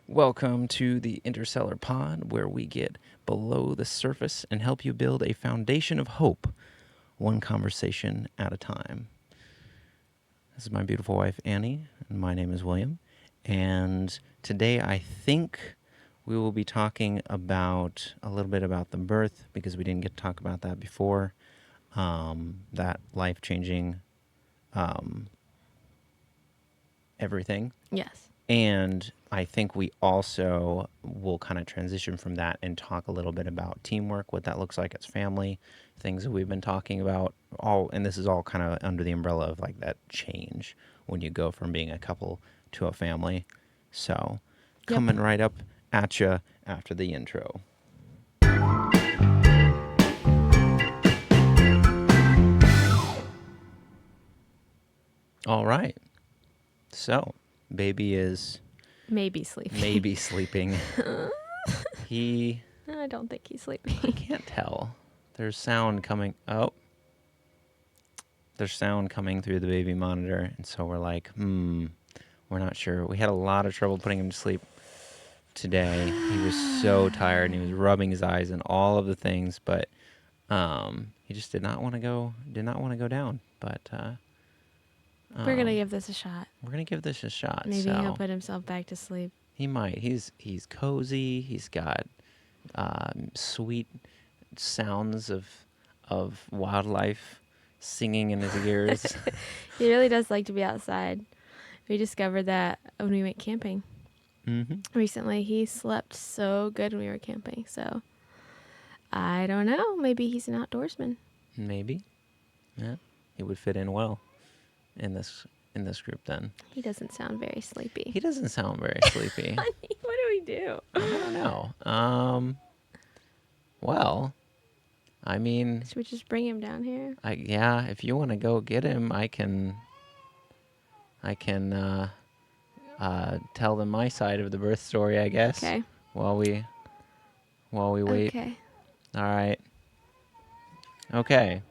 Welcome to the InterCellar POD, where we get below the surface and help you build a foundation of hope, one conversation at a time. This is my beautiful wife, Annie, and my name is William. And today I think we will be talking about a little bit about the birth, because we didn't get to talk about that before. That life-changing everything. Yes. And I think we also will kind of transition from that and talk a little bit about teamwork, what that looks like as family, things that we've been talking about. And this is all kind of under the umbrella of like that change when you go from being a couple to a family. So, coming right up at you after the intro. All right. So, baby is Maybe sleeping. maybe sleeping. I don't think he's sleeping. I can't tell. There's sound coming. Oh, there's sound coming through the baby monitor, and so we're like, we're not sure. We had a lot of trouble putting him to sleep today. He was so tired, and he was rubbing his eyes and all of the things, but he just did not want to go. Did not want to go down. But We're gonna give this a shot. we're gonna give this a shot. Maybe so he'll put himself back to sleep. he might. He's cozy. He's got sweet sounds of wildlife singing in his ears. He really does like to be outside. We discovered that when we went camping recently. He slept so good when we were camping. So I don't know. Maybe he's an outdoorsman. Maybe. Yeah. He would fit in well in this group then. He doesn't sound very sleepy. He doesn't sound very sleepy. Honey, what do we do? I don't know. Well, I mean, Should we just bring him down here? yeah, if you want to go get him, I can tell them my side of the birth story, I guess. Okay. While we wait. Okay. All right. Okay.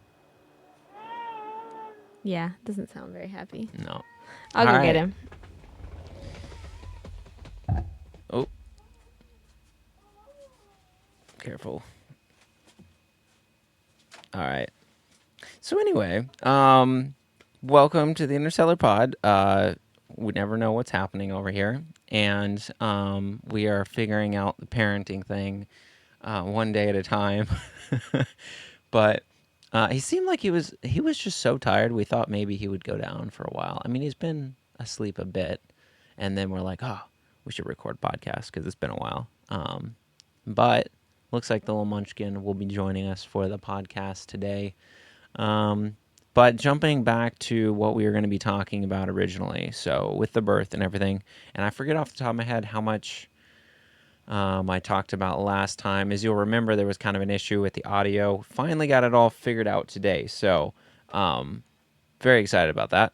Yeah, doesn't sound very happy. No. I'll All go right. get him. Oh. Careful. All right. So anyway, welcome to the InterCellar POD. We never know what's happening over here, and we are figuring out the parenting thing one day at a time. But he seemed like he was just so tired. We thought maybe he would go down for a while. I mean, he's been asleep a bit, and then we're like, oh, we should record podcast because it's been a while. But looks like the little munchkin will be joining us for the podcast today. But jumping back to what we were going to be talking about originally, so with the birth and everything, and I forget off the top of my head how much I talked about last time. As you'll remember, there was kind of an issue with the audio. Finally got it all figured out today, so very excited about that.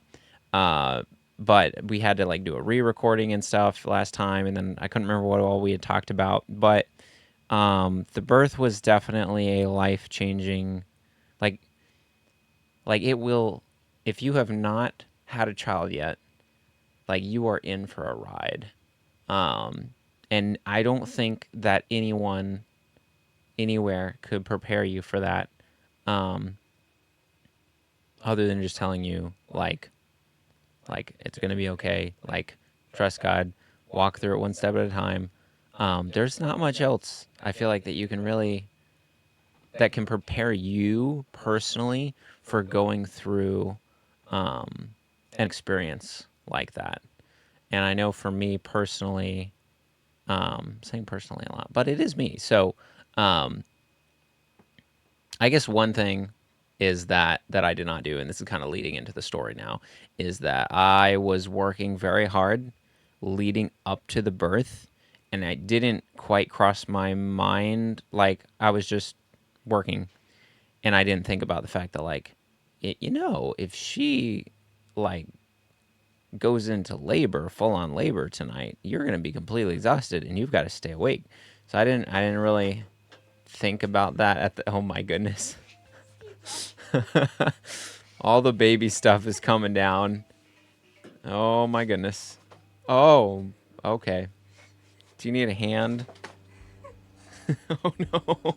But we had to like do a re-recording and stuff last time, and then I couldn't remember what all we had talked about. But the birth was definitely a life-changing, like it will, if you have not had a child yet, like you are in for a ride. And I don't think that anyone anywhere could prepare you for that, other than just telling you like it's going to be okay, like trust God, walk through it one step at a time. There's not much else I feel like that you can really, that can prepare you personally for going through an experience like that. And I know for me personally, saying personally a lot, but it is me. So I guess one thing is that I did not do, and this is kind of leading into the story now, is that I was working very hard leading up to the birth, and I didn't quite cross my mind. Like I was just working, and I didn't think about the fact that like, if she like goes into labor, full on labor tonight, you're going to be completely exhausted and you've got to stay awake. So I didn't really think about that oh my goodness. All the baby stuff is coming down. Oh my goodness. Oh, okay. Do you need a hand? Oh no. All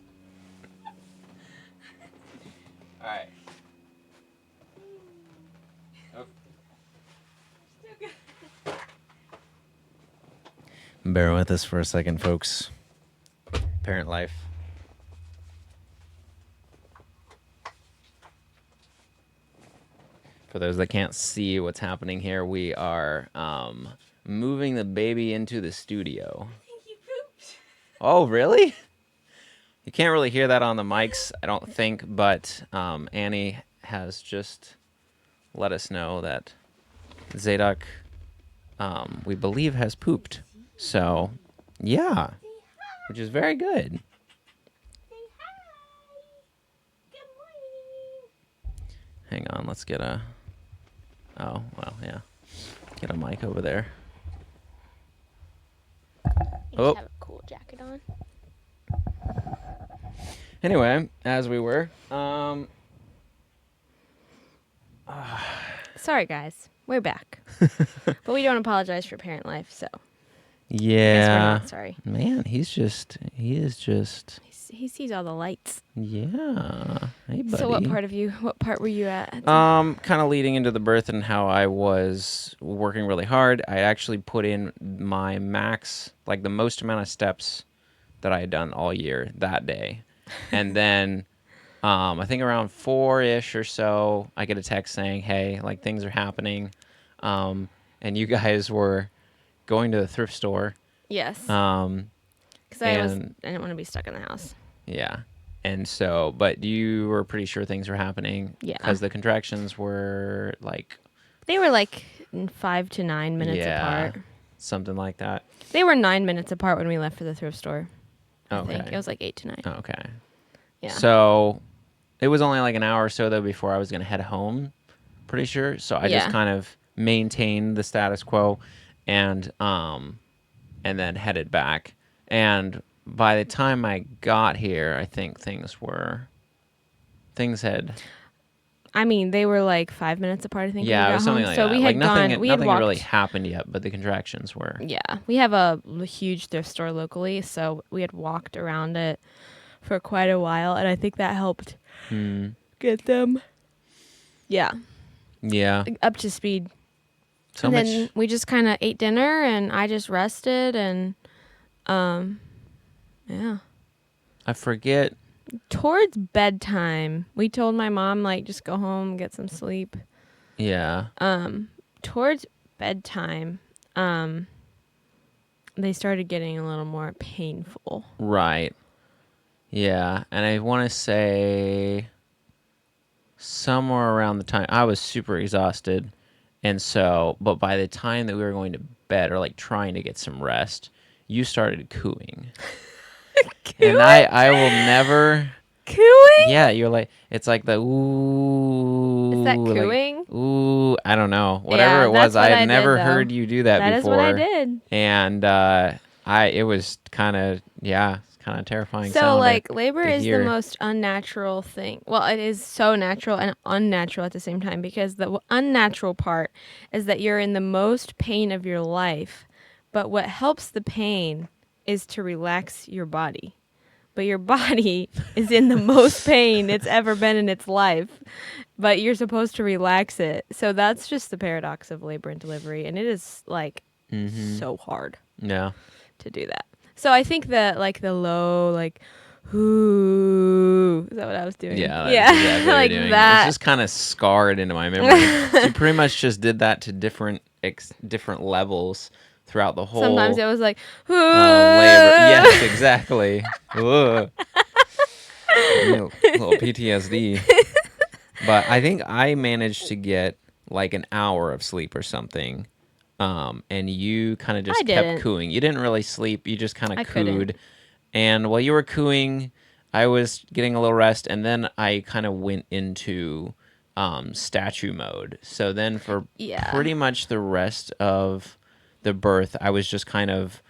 right. Oh. Bear with us for a second, folks. Parent life. For those that can't see what's happening here, we are moving the baby into the studio. I think he pooped. Oh, really? You can't really hear that on the mics, I don't think, but Annie has just let us know that Zadok, we believe, has pooped. So, yeah, which is very good. Say hi. Good morning. Hang on, let's get a... Oh, well, yeah. Get a mic over there. You Oh. just have a cool jacket on. Anyway, as we were, Sorry, guys. We're back. But we don't apologize for parent life, so I guess we're yeah, not sorry. man, he is just, He sees all the lights. yeah. Hey, buddy. So what part were you at? Kind of leading into the birth and how I was working really hard. I actually put in my max, like the most amount of steps that I had done all year that day. And then I think around 4-ish or so, I get a text saying, hey, like things are happening. And you guys were going to the thrift store. Yes. Um, Because I didn't want to be stuck in the house. yeah. And so, but you were pretty sure things were happening. Yeah. Because the contractions were like... They were like 5 to 9 minutes yeah, apart. something like that. They were 9 minutes apart when we left for the thrift store. I Okay. think. It was like 8 to 9. Okay. Yeah. So it was only like an hour or so though before I was going to head home, pretty sure. So I just kind of maintained the status quo and then headed back. And by the time I got here, I think things had... I mean, they were like 5 minutes apart, I think. Yeah, when we it was got something home. like so that. we Like had nothing nothing had really walked. happened yet, but the contractions were... Yeah, we have a huge thrift store locally, so we had walked around it for quite a while, and I think that helped get them. Yeah. Yeah. Up to speed. So and much... then we just kind of ate dinner, and I just rested, and yeah. I forget... Towards bedtime, we told my mom, like, just go home, get some sleep. Yeah. Towards bedtime, they started getting a little more painful. Right. Yeah. And I want to say somewhere around the time I was super exhausted. And so, but by the time that we were going to bed or like trying to get some rest, you started cooing. Cooing? And I will never... Cooing? Yeah, you're like, it's like the ooh. Is that like, cooing? ooh, I don't know. Whatever Yeah, it was, that's what I I had did, never though. heard you do that That before. is what I did. And it was kind of, yeah, kind of terrifying. So, like, labor is hear. the most unnatural thing. Well, it is so natural and unnatural at the same time, because the unnatural part is that you're in the most pain of your life, but what helps the pain is to relax your body. But your body is in the most pain it's ever been in its life, but you're supposed to relax it. So that's just the paradox of labor and delivery, and it is like so hard Yeah. to do that. So I think that like the low, like, ooh, is that what I was doing? Yeah. Yeah. That's exactly what like you're doing. that. It's just kind of scarred into my memory. So you pretty much just did that to different levels throughout the whole... Sometimes it was like, ooh. labor. Yes, exactly. Ugh. Little PTSD. But I think I managed to get like an hour of sleep or something. And you kind of just kept cooing. You didn't really sleep. You just kind of cooed. Couldn't. And while you were cooing, I was getting a little rest. And then I kind of went into statue mode. So then for pretty much the rest of the birth, I was just kind of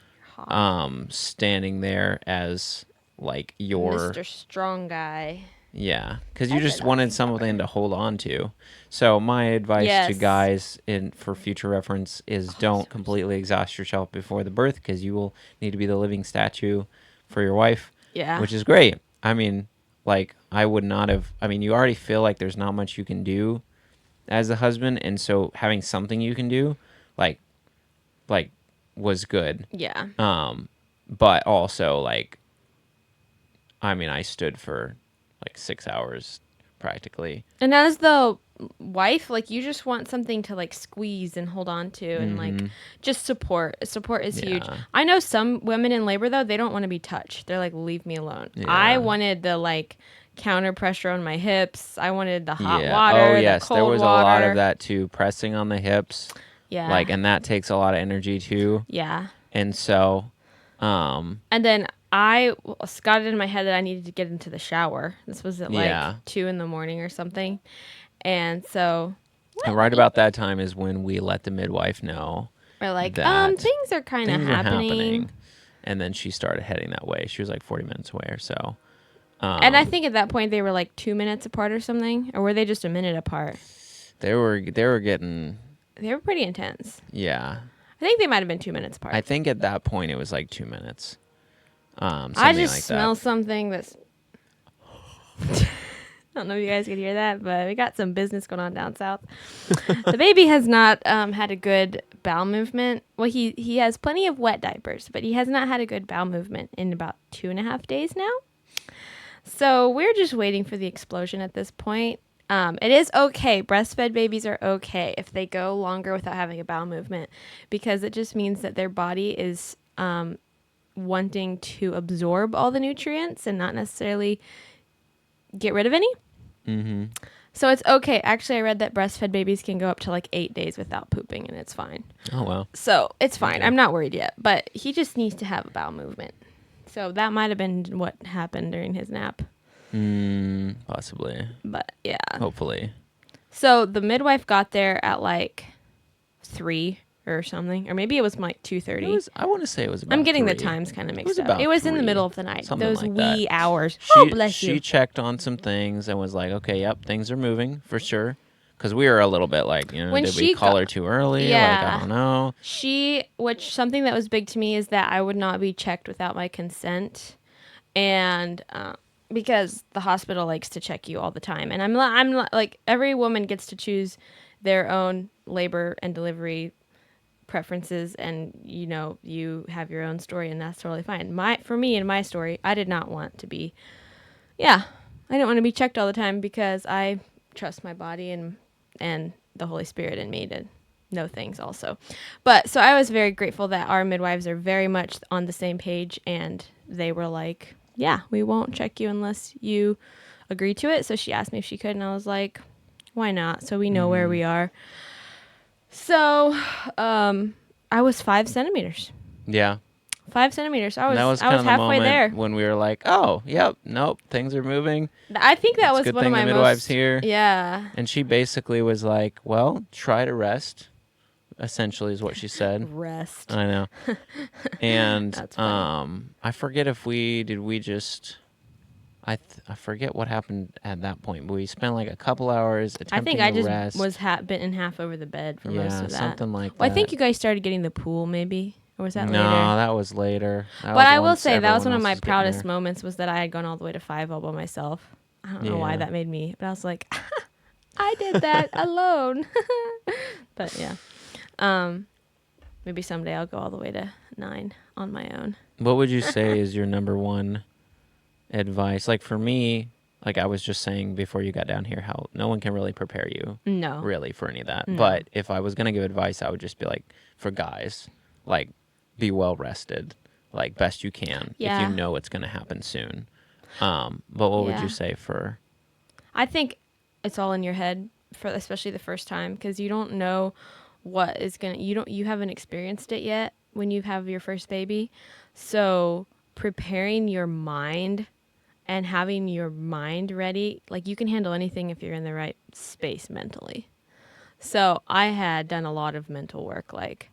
standing there as like your... Mr. Strong Guy. Yeah, because you I just did not wanted think that something far. to hold on to. So my advice to Yes. guys in for future reference is Oh, don't so much. completely exhaust yourself before the birth because you will need to be the living statue for your wife, Yeah. which is great. I mean, like I would not have. I mean, you already feel like there's not much you can do as a husband, and so having something you can do, like like was good. Yeah. But also like I mean, I stood for like 6 hours practically. And as the wife, like you just want something to like squeeze and hold on to and like Mm-hmm. just support. Support is huge. Yeah. I know some women in labor though, they don't want to be touched. They're like, leave me alone. I Yeah. wanted the like counter pressure on my hips. I wanted the hot Yeah. Oh, water, the yes. There cold was a lot of water. that too, pressing on the hips. Yeah. Like, and that takes a lot of energy too. Yeah. And so, um, And then I got it in my head that I needed to get into the shower. This was at like yeah. 2 in the morning or something. And so And right about that time is when we let the midwife know we're like, that things are kind of things are happening. happening. And then she started heading that way. She was like 40 minutes away or so. And I think at that point they were like 2 minutes apart or something, or were they just a minute apart? They were getting, They were pretty intense. yeah. I think they might have been 2 minutes apart. I think at that point it was like 2 minutes. I Something just like smell that. something that's. I don't know if you guys could hear that, but we got some business going on down south. The baby has not had a good bowel movement. Well, he has plenty of wet diapers, but he has not had a good bowel movement in about 2.5 days now. So we're just waiting for the explosion at this point. It is okay. Breastfed babies are okay if they go longer without having a bowel movement because it just means that their body is wanting to absorb all the nutrients and not necessarily get rid of any. Mm-hmm. So it's okay. Actually, I read that breastfed babies can go up to like 8 days without pooping and it's fine. Oh, well. So it's fine. Okay. I'm not worried yet, but he just needs to have a bowel movement. So that might have been what happened during his nap. Possibly. But yeah. Hopefully. So the midwife got there at like 3 or something, or maybe it was like 2:30. I want to say it was about I'm getting 3. the times kind of It was mixed up. about It was in the 3. middle of the night. Something Those like wee that. hours. Oh, bless She you. checked on some things and was like, okay, yep, things are moving for sure. Because we were a little bit like, When did we she call got, her too early? Like, I yeah, don't know. which something that was big to me is that I would not be checked without my consent, and because the hospital likes to check you all the time, and like every woman gets to choose their own labor and delivery preferences, and you have your own story, and that's totally fine. For me and my story, I did not want to be, yeah, I didn't want to be checked all the time because I trust my body and the Holy Spirit in me to know things also. But so I was very grateful that our midwives are very much on the same page, and they were like, yeah, we won't check you unless you agree to it. So she asked me if she could, and I was like, why not? So we know where we are. So I was 5 centimeters. Yeah. 5 centimeters. And that was I kind was of the halfway moment there. when we were like, oh, yep, nope, things are moving. I think that It's a was good one of thing my the midwife's most. here. Yeah. And she basically was like, well, try to rest, essentially is what she said. Rest. I know. And That's funny. I forget if we just I forget what happened at that point, but we spent like a couple hours I think attempting I to just rest. was bent in half over the bed for most Yeah, of that. something like Well, I that. think you guys started getting the pool, maybe, or was that No, later? that was later. That But was I will once say that was everyone one of else my was getting proudest there. moments was that I had gone all the way to 5 all by myself. I don't know why Yeah. that made me, but I was like, I did that alone. But yeah, maybe someday I'll go all the way to 9 on my own. What would you say is your number one advice? Like for me, like I was just saying before you got down here, how no one can really prepare you No. really for any of that. No. But if I was gonna give advice, I would just be like, for guys, like be well rested, like best you can, if Yeah. you know it's gonna happen soon. But what would you Yeah. say for? I think it's all in your head for especially the first time because you don't know what is gonna you haven't experienced it yet when you have your first baby. So preparing your mind and having your mind ready, like you can handle anything if you're in the right space mentally. So I had done a lot of mental work, like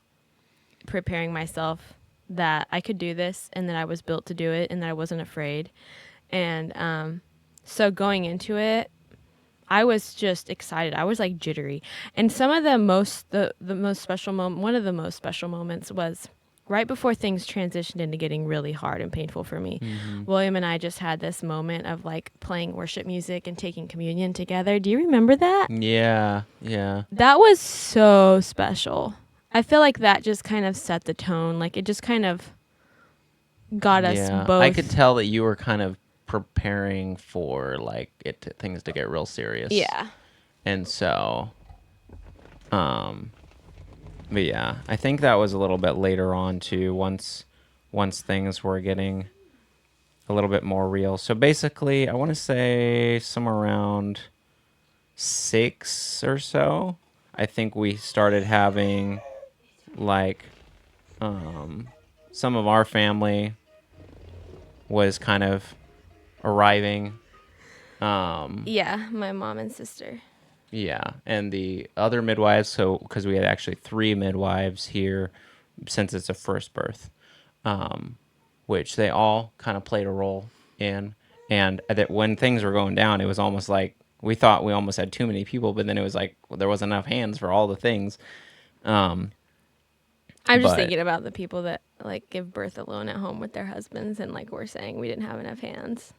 preparing myself that I could do this and that I was built to do it and that I wasn't afraid. And So going into it, I was just excited. I was like jittery. And some of the most special moment, one of the most special moments was right before things transitioned into getting really hard and painful for me. Mm-hmm. William and I just had this moment of like playing worship music and taking communion together. Do you remember that? Yeah. Yeah. That was so special. I feel like that just kind of set the tone. Like it just kind of got us Yeah. I could both. tell that you were kind of preparing for like things to get real serious. Yeah. And so, um, but yeah, I think that was a little bit later on too. Once things were getting a little bit more real. So basically, I want to say somewhere around 6 or so. I think we started having like some of our family was kind of arriving. Yeah, my mom and sister. Yeah, and the other midwives. So because we had actually 3 midwives here, since it's a first birth, which they all kind of played a role in. And that when things were going down, it was almost like we thought we almost had too many people, but then it was like there wasn't enough hands for all the things. Um, I'm just but thinking about the people that like give birth alone at home with their husbands and like we're saying we didn't have enough hands.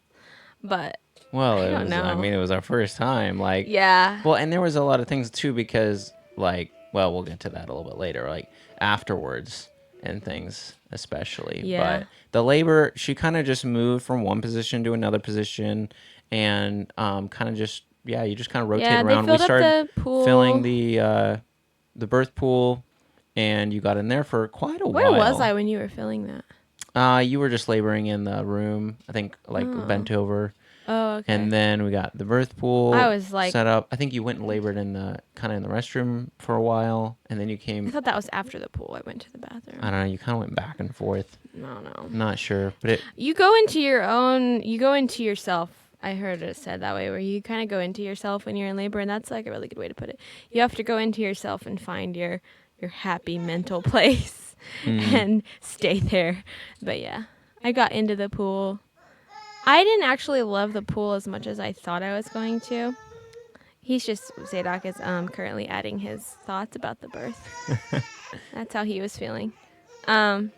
But well, I it don't was. I know. mean, it was our first time. Like, Yeah. well, and there was a lot of things too because, like, well, we'll get to that a little bit later. Like afterwards and things, especially. Yeah. But the labor, she kind of just moved from one position to another position, and kind of just yeah, you just kind of rotate Yeah, they around. We filled up started the filling pool. the birth pool, and you got in there for quite a Where was while. I when you were filling that? You were just laboring in the room, I think, like Oh. bent over. Oh, okay. And then we got the birth I pool was like set up. I think you went and labored in the kind of in the restroom for a while, and then you I came. thought that was after the pool. I went to the I bathroom. don't know. You kind of went back and forth. No, no. I'm not sure, but it. You go into your own, you go into yourself. I heard it said that way, where you kind of go into yourself when you're in labor, and that's like a really good way to put it. You have to go into yourself and find your happy mental place Mm, and stay there. But yeah, I got into the pool. I didn't actually love the pool as much as I thought I was going to. He's just Zadok is currently adding his thoughts about the birth. That's how he was feeling. Um,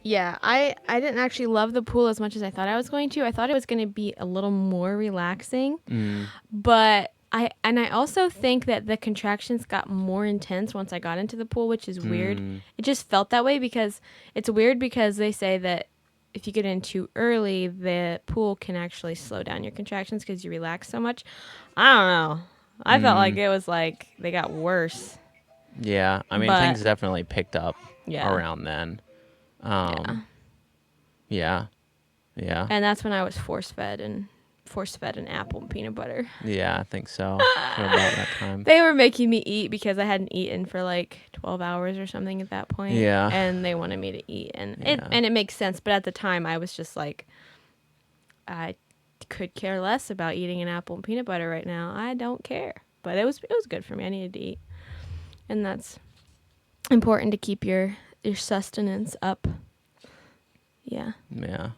Yeah, I didn't actually love the pool as much as I thought I was going to. I thought it was going to be a little more relaxing, mm, but I also think that the contractions got more intense once I got into the pool, which is weird. mm, It just felt that way because it's weird because they say that if you get in too early, the pool can actually slow down your contractions because you relax so much. I don't know. I felt like mm. it was like they got worse, Yeah, I mean but things definitely picked up yeah, around then. yeah. Yeah, yeah, And that's when I was force fed an apple and peanut butter. yeah. I think so. For about that time. They were making me eat because I hadn't eaten for like 12 hours or something at that point, Yeah, and they wanted me to eat, and yeah. it makes sense. But at the time, I was just like, I could care less about eating an apple and peanut butter right now. I don't care. But it was good for me. I needed to eat, and that's important to keep your sustenance up. Yeah. Yeah.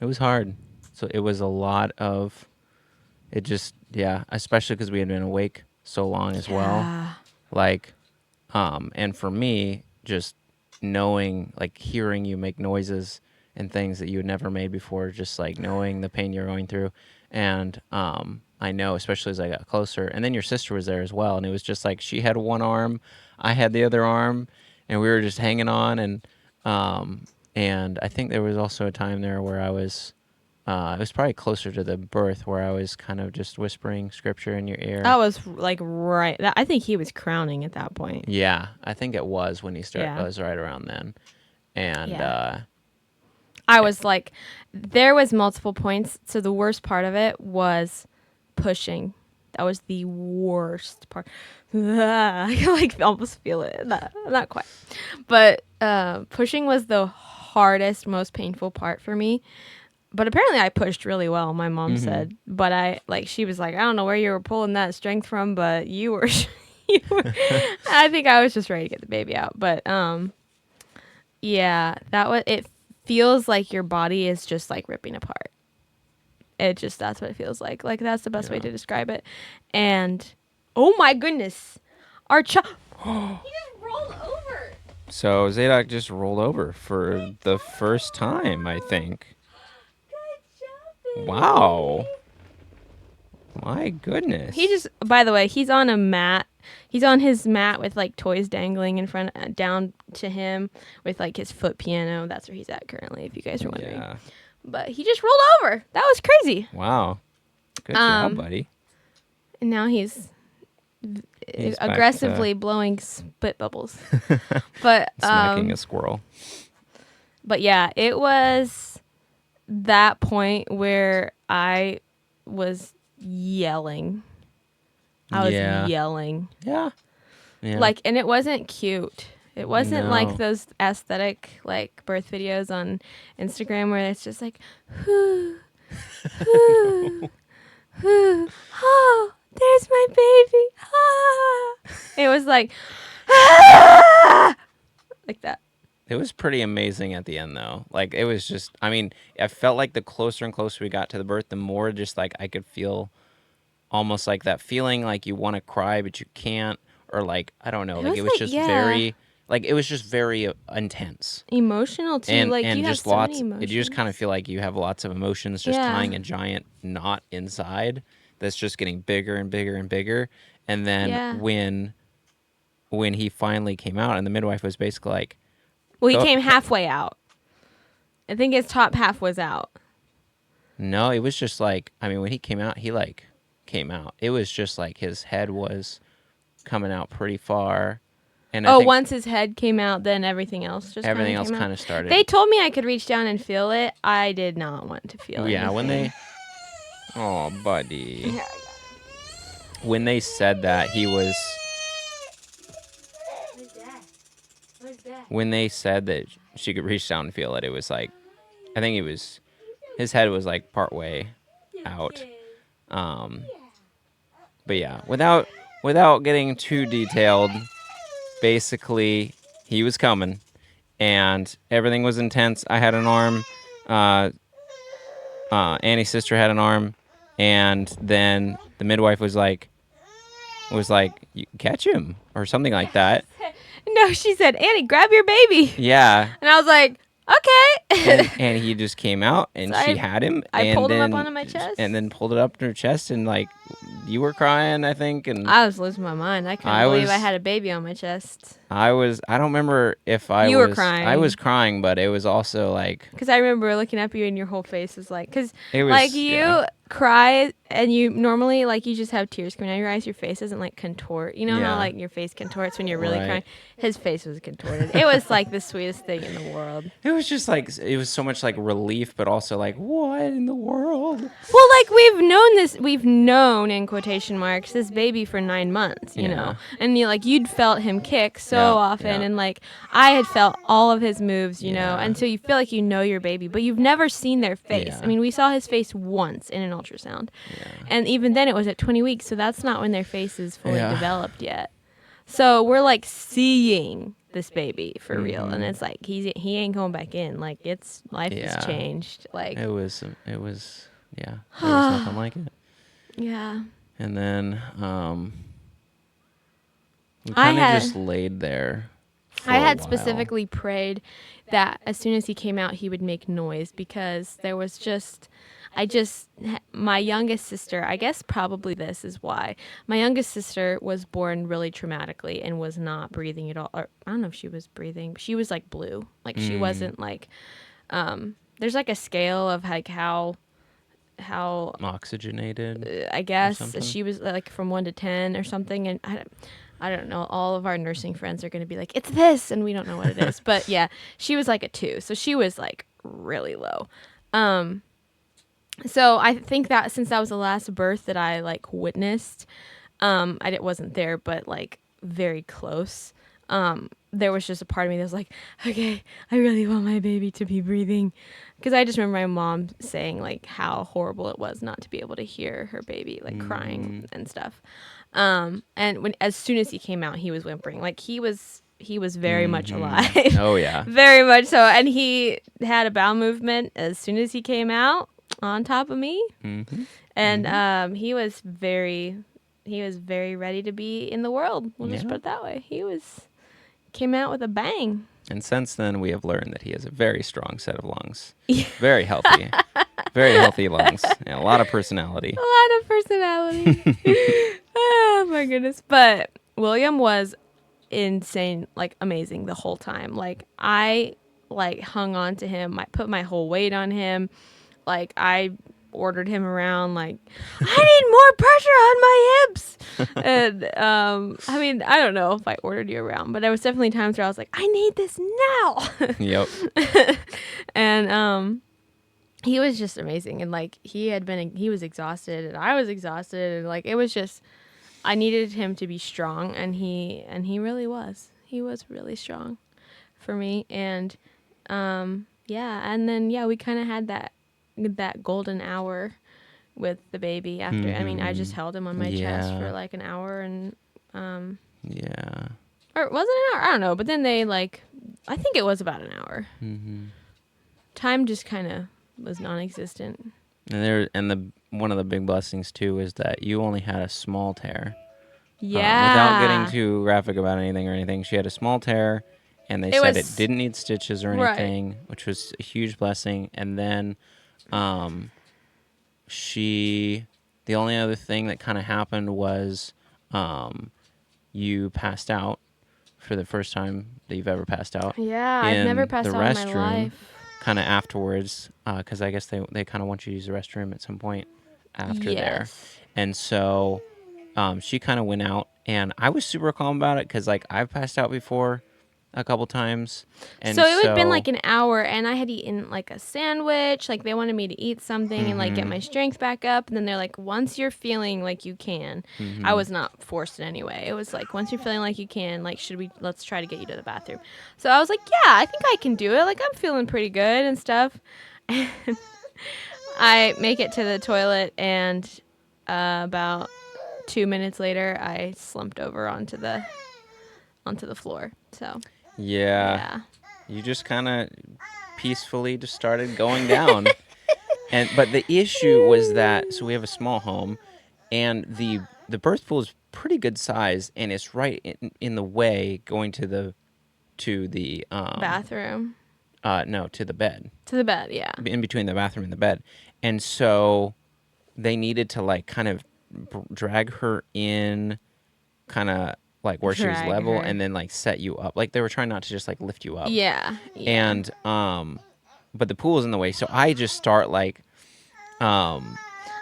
It was hard. So it was a lot of it just yeah, especially cuz we had been awake so long as well. Yeah. Like and for me just knowing like hearing you make noises and things that you had never made before, just like knowing the pain you're going through. And I know especially as I got closer, and then your sister was there as well, and it was just like she had one arm, I had the other arm, and we were just hanging on. Um and I think there was also a time there where I was it was probably closer to the birth where I was kind of just whispering scripture in your That ear. was like right. I think he was crowning at that point. Yeah, I think it was when he started. It Yeah. was right around then, and Yeah. I eh, was like, there was multiple points. So the worst part of it was pushing. That was the worst part. I can like almost feel it. Not quite, but pushing was the hardest, most painful part for me. But apparently, I pushed really well. My mom mm-hmm. said, but she was like, I don't know where you were pulling that strength from, but you were. You were I think I was just ready to get the baby out, but yeah, that was it. Feels like your body is just like ripping apart. That's what it feels like. Like, that's the best way Yeah. to describe it. And, oh my goodness, our child, he just rolled over. So Zadok just rolled over for the first time, I think. Good job, baby. Wow. My goodness. He just, by the way, he's on a mat. He's on his mat with like toys dangling in front, down to him with like his foot piano. That's where he's at currently, if you guys are wondering. Yeah. But he just rolled over. That was crazy. Wow. Good job, buddy. And now he's He's back aggressively blowing spit bubbles. But smacking a squirrel. But yeah, it was that point where I was yelling. I was yelling. Yeah. Like, and it wasn't cute. It wasn't like No. those aesthetic like birth videos on Instagram where it's just like, whoo, whoo, whoo, oh, there's my baby. Ah. It was like, ah! Like that. It was pretty amazing at the end, though. Like, it was just, I mean, I felt like the closer and closer we got to the birth, the more just like I could feel almost like that feeling like you want to cry, but you can't. Or like, I don't know. Like, it was just very, like, it was just very intense. Emotional, too. And, like, and you just have so lots, many emotions. you just kind of feel like you have lots of emotions just tying a giant knot inside that's just getting bigger and bigger and bigger. And then when he finally came out and the midwife was basically like, well, he came halfway out. I think his top half was out. no, it was just like, I mean, when he came out, he like came out. It was just like his head was coming out pretty far. And I think once his head came out, then everything else just kind of started. They told me I could reach down and feel it. I did not want to feel it. Yeah, when they, oh, buddy. When they said that he was, when they said that she could reach down and feel it, it was like, I think it was, his head was like part way out. But yeah, without getting too detailed, basically he was coming and everything was intense. I had an arm, Annie's sister had an arm, and then the midwife was like, you catch him or something like that. No, she said, Annie, grab your baby. Yeah. And I was like, okay. and he just came out and So she had him. I and pulled him then, up onto my chest. And then pulled it up to her chest, and like, you were crying, I think. And I was losing my mind. I couldn't believe I had a baby on my chest. I don't remember if You were crying. I was crying, but it was also like. Because I remember looking up at you and your whole face was like, because like you cry and you normally like you just have tears coming out of your eyes. Your face doesn't like contort. You know how like your face contorts when you're really crying? His face was contorted. It was like the sweetest thing in the world. It was just like, it was so much like relief, but also like, what in the world? Well, like we've known in quotation marks this baby for 9 months, you know, and you'd felt him kick so often, and like I had felt all of his moves, you know, and so you feel like you know your baby, but you've never seen their face. I mean, we saw his face once in an ultrasound, and even then it was at 20 weeks, so that's not when their face is fully developed yet. So we're like seeing this baby for real, and it's like he ain't going back in. Like it's life has changed. Like it was there was nothing like it. Yeah. And then we kind of just laid there. I had specifically prayed that as soon as he came out, he would make noise, because there was my youngest sister, I guess probably this is why. My youngest sister was born really traumatically and was not breathing at all. Or I don't know if she was breathing. She was like blue. Like she wasn't like, there's like a scale of like how oxygenated, I guess she was like from 1 to 10 or something. And I don't know. All of our nursing friends are going to be like, it's this. And we don't know what it is. But yeah, she was like a 2. So she was like really low. So I think that since that was the last birth that I like witnessed, I wasn't there, but like very close. There was just a part of me that was like, okay, I really want my baby to be breathing. Because I just remember my mom saying like how horrible it was not to be able to hear her baby like crying and stuff. And as soon as he came out, he was whimpering. Like he was very much alive. Oh yeah. Very much so. And he had a bowel movement as soon as he came out. on top of me. Mm-hmm. And he was very ready to be in the world. We'll just Yeah. put it that way. Came out with a bang. And since then, we have learned that he has a very strong set of lungs. Yeah. Very healthy. Very healthy lungs. And a lot of personality. A lot of personality. Oh my goodness. But William was insane, like amazing the whole time. Like I hung on to him. I put my whole weight on him. Like I ordered him around like I need more pressure on my hips. And I mean, I don't know if I ordered you around, but there was definitely times where I was like, I need this now. Yep. And he was just amazing. And like he was exhausted and I was exhausted, and like it was just, I needed him to be strong, and he really was. He was really strong for me. And yeah, and then we kind of had that golden hour with the baby after. I mean, I just held him on my chest for like an hour, and Yeah. or was it an hour? I don't know. But then they I think it was about an hour. Mm-hmm. Time just kind of was non-existent. And one of the big blessings too is that you only had a small tear. Yeah. Without getting too graphic about anything, she had a small tear, and they said it didn't need stitches or anything, right, which was a huge blessing. And then, the only other thing that kind of happened was, you passed out for the first time that you've ever passed out. Yeah, I've never passed out in my life. Kind of afterwards, because I guess they kind of want you to use the restroom at some point after there. And so she kind of went out, and I was super calm about it because, like, I've passed out before a couple times. And so it had been like an hour, and I had eaten like a sandwich. Like, they wanted me to eat something and like get my strength back up. And then they're like, once you're feeling like you can, I was not forced in any way. It was like, once you're feeling like you can, like, let's try to get you to the bathroom. So I was like, yeah, I think I can do it. Like, I'm feeling pretty good and stuff. I make it to the toilet, and about 2 minutes later, I slumped over onto the floor. So yeah, you just kind of peacefully just started going down. But the issue was that, so we have a small home, and the birth pool is pretty good size, and it's right in the way going to the bathroom. No, to the bed. To the bed, yeah. In between the bathroom and the bed. And so they needed to like kind of drag her in, kind of like where she was level, and then like set you up. Like they were trying not to just like lift you up. Yeah. And but the pool is in the way, so I just start like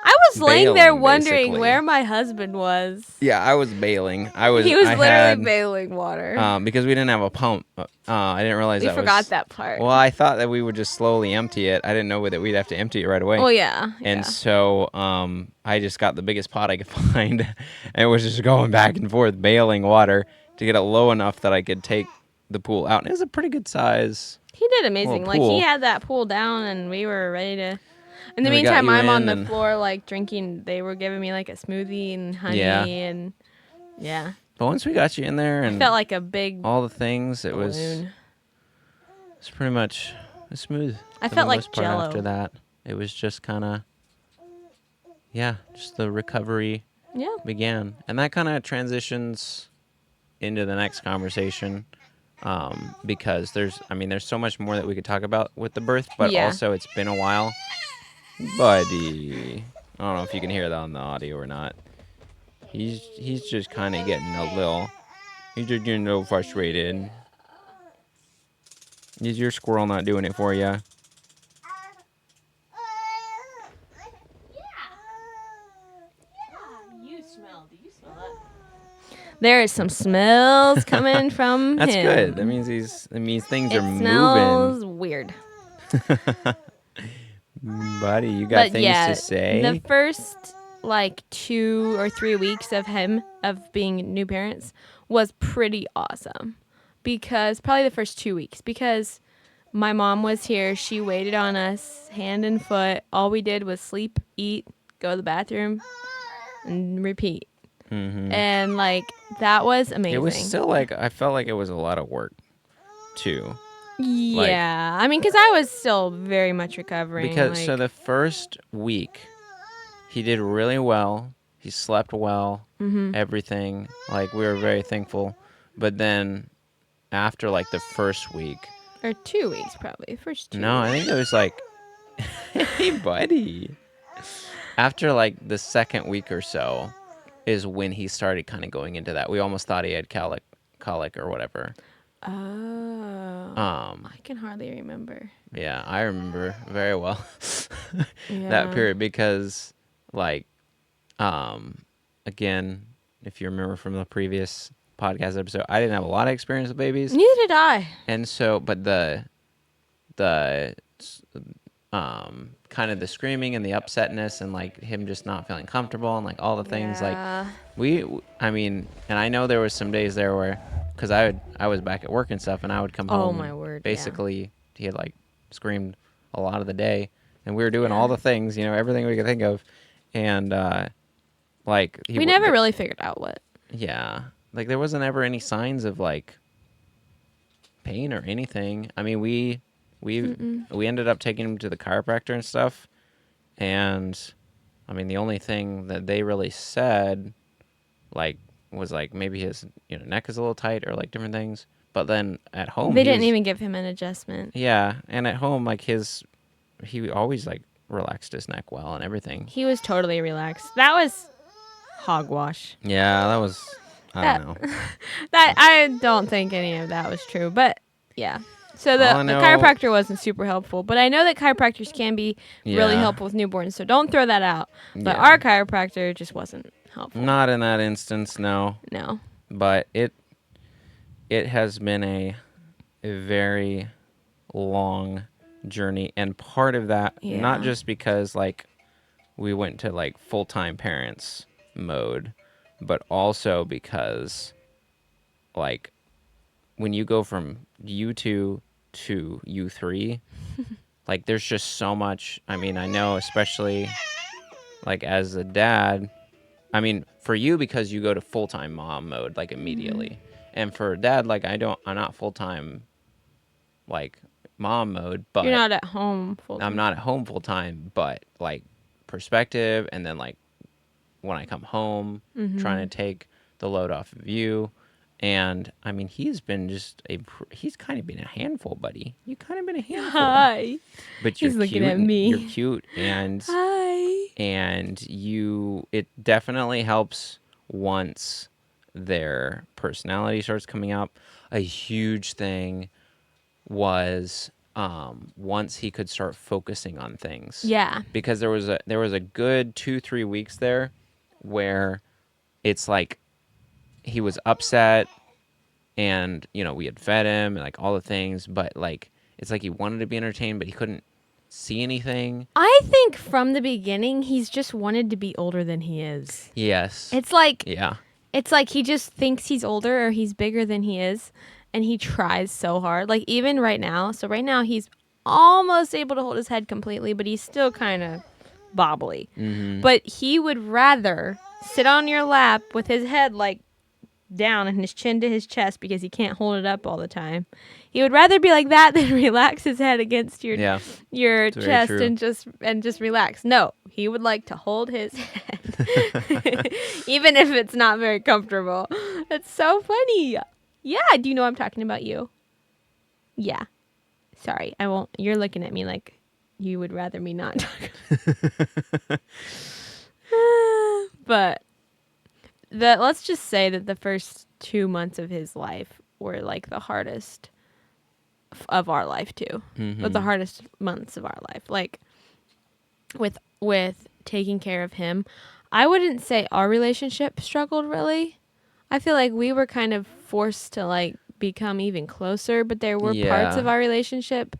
I was laying there wondering basically where my husband was. Yeah, I was bailing. He was literally bailing water. Because we didn't have a pump. I didn't realize we forgot that part. Well, I thought that we would just slowly empty it. I didn't know that we'd have to empty it right away. Oh, yeah. And so I just got the biggest pot I could find and was just going back and forth bailing water to get it low enough that I could take the pool out. And it was a pretty good size. He did amazing. Like, he had that pool down, and we were ready to... In the meantime, I'm on the floor, like, drinking. They were giving me, like, a smoothie and honey, and yeah. But once we got you in there and... I felt like a big all the things, it balloon. was pretty much smooth. I felt like Jell-O. After that, it was just kind of, just the recovery began. And that kind of transitions into the next conversation. Because there's so much more that we could talk about with the birth, but also it's been a while. Buddy, I don't know if you can hear that on the audio or not. He's just kind of getting he's just getting a little frustrated. Is your squirrel not doing it for you? Do you smell that? There is some smells coming from That's him. That's good. That means things are moving. It smells weird. Buddy, you got things to say? The first 2 or 3 weeks of being new parents was pretty awesome. Because probably the first 2 weeks, because my mom was here. She waited on us hand and foot. All we did was sleep, eat, go to the bathroom, and repeat. Mm-hmm. And that was amazing. It was still I felt like it was a lot of work too. Like, Yeah. I mean, because I was still very much recovering. because so Like, the first week he did really well. He slept well, everything. Like, we were very thankful. But then after like the first week, or 2 weeks probably. First two no, I think weeks. it was like, hey, buddy. After like the second week or so is when he started kind of going into that. We almost thought he had colic or whatever. Oh. Um, I can hardly remember. yeah, I remember very well that Yeah. period because, like, um, again, if you remember from the previous podcast episode, I didn't have a lot of experience with babies, Neither did I. and so, but the kind of the screaming and the upsetness and like him just not feeling comfortable and like all the things like Yeah. I mean, and I know there was some days there where, because I was back at work and stuff, and I would come Oh, home my and word. basically he had like screamed a lot of the day, and we were doing all Yeah. the things, everything we could think of, and like We never really figured out what. yeah, like there wasn't ever any signs of like pain or anything. I mean, we Mm-mm. we ended up taking him to the chiropractor and stuff, and I mean the only thing that they really said like was like maybe his neck is a little tight or like different things. But then at home They he didn't was even give him an adjustment. yeah, and at home like he always like relaxed his neck well and everything. He was totally relaxed. That was hogwash. Yeah, that was I don't That know. that I don't think any of that was true, but yeah. So All the I the know, chiropractor wasn't super helpful, but I know that chiropractors can be really yeah, helpful with newborns, so don't throw that out. But yeah, our chiropractor just wasn't helpful. not in that instance, no. No. But it has been a very long journey, and part of that not Yeah. just because like we went to like full-time parents mode, but also because like when you go from U2 to U3, like there's just so much. I mean, I know especially like as a dad, I mean, for you because you go to full-time mom mode like immediately. And for dad like I'm not full-time like mom mode, You're but not at home full I'm time. not at home full-time, but like perspective and then like when I come home, trying to take the load off of you. And I mean, he's been he's kind of been a handful, buddy. You kind of been a handful, Hi. but you're He's looking cute at and you're me. cute Hi. and it definitely helps once their personality starts coming up. A huge thing was once he could start focusing on things. Yeah. Because there was a good 2-3 weeks there where it's like he was upset and we had fed him and like all the things, but like it's like he wanted to be entertained but he couldn't see anything. I think from the beginning he's just wanted to be older than he is. Yes. It's like Yeah. he just thinks he's older or he's bigger than he is, and he tries so hard. Like even right now. So right now he's almost able to hold his head completely, but he's still kind of bobbly. Mm-hmm. But he would rather sit on your lap with his head like down and his chin to his chest because he can't hold it up all the time. He would rather be like that than relax his head against your Yeah. It's very chest true. and just relax. No, he would like to hold his head even if it's not very comfortable. It's so funny. Yeah, do you know I'm talking about you? Yeah. Sorry, I won't. You're looking at me like you would rather me not talk. But let's just say that the first 2 months of his life were like the hardest of our life too. But the hardest months of our life, like with taking care of him. I wouldn't say our relationship struggled really. I feel like we were kind of forced to like become even closer, but there were parts of Yeah. our relationship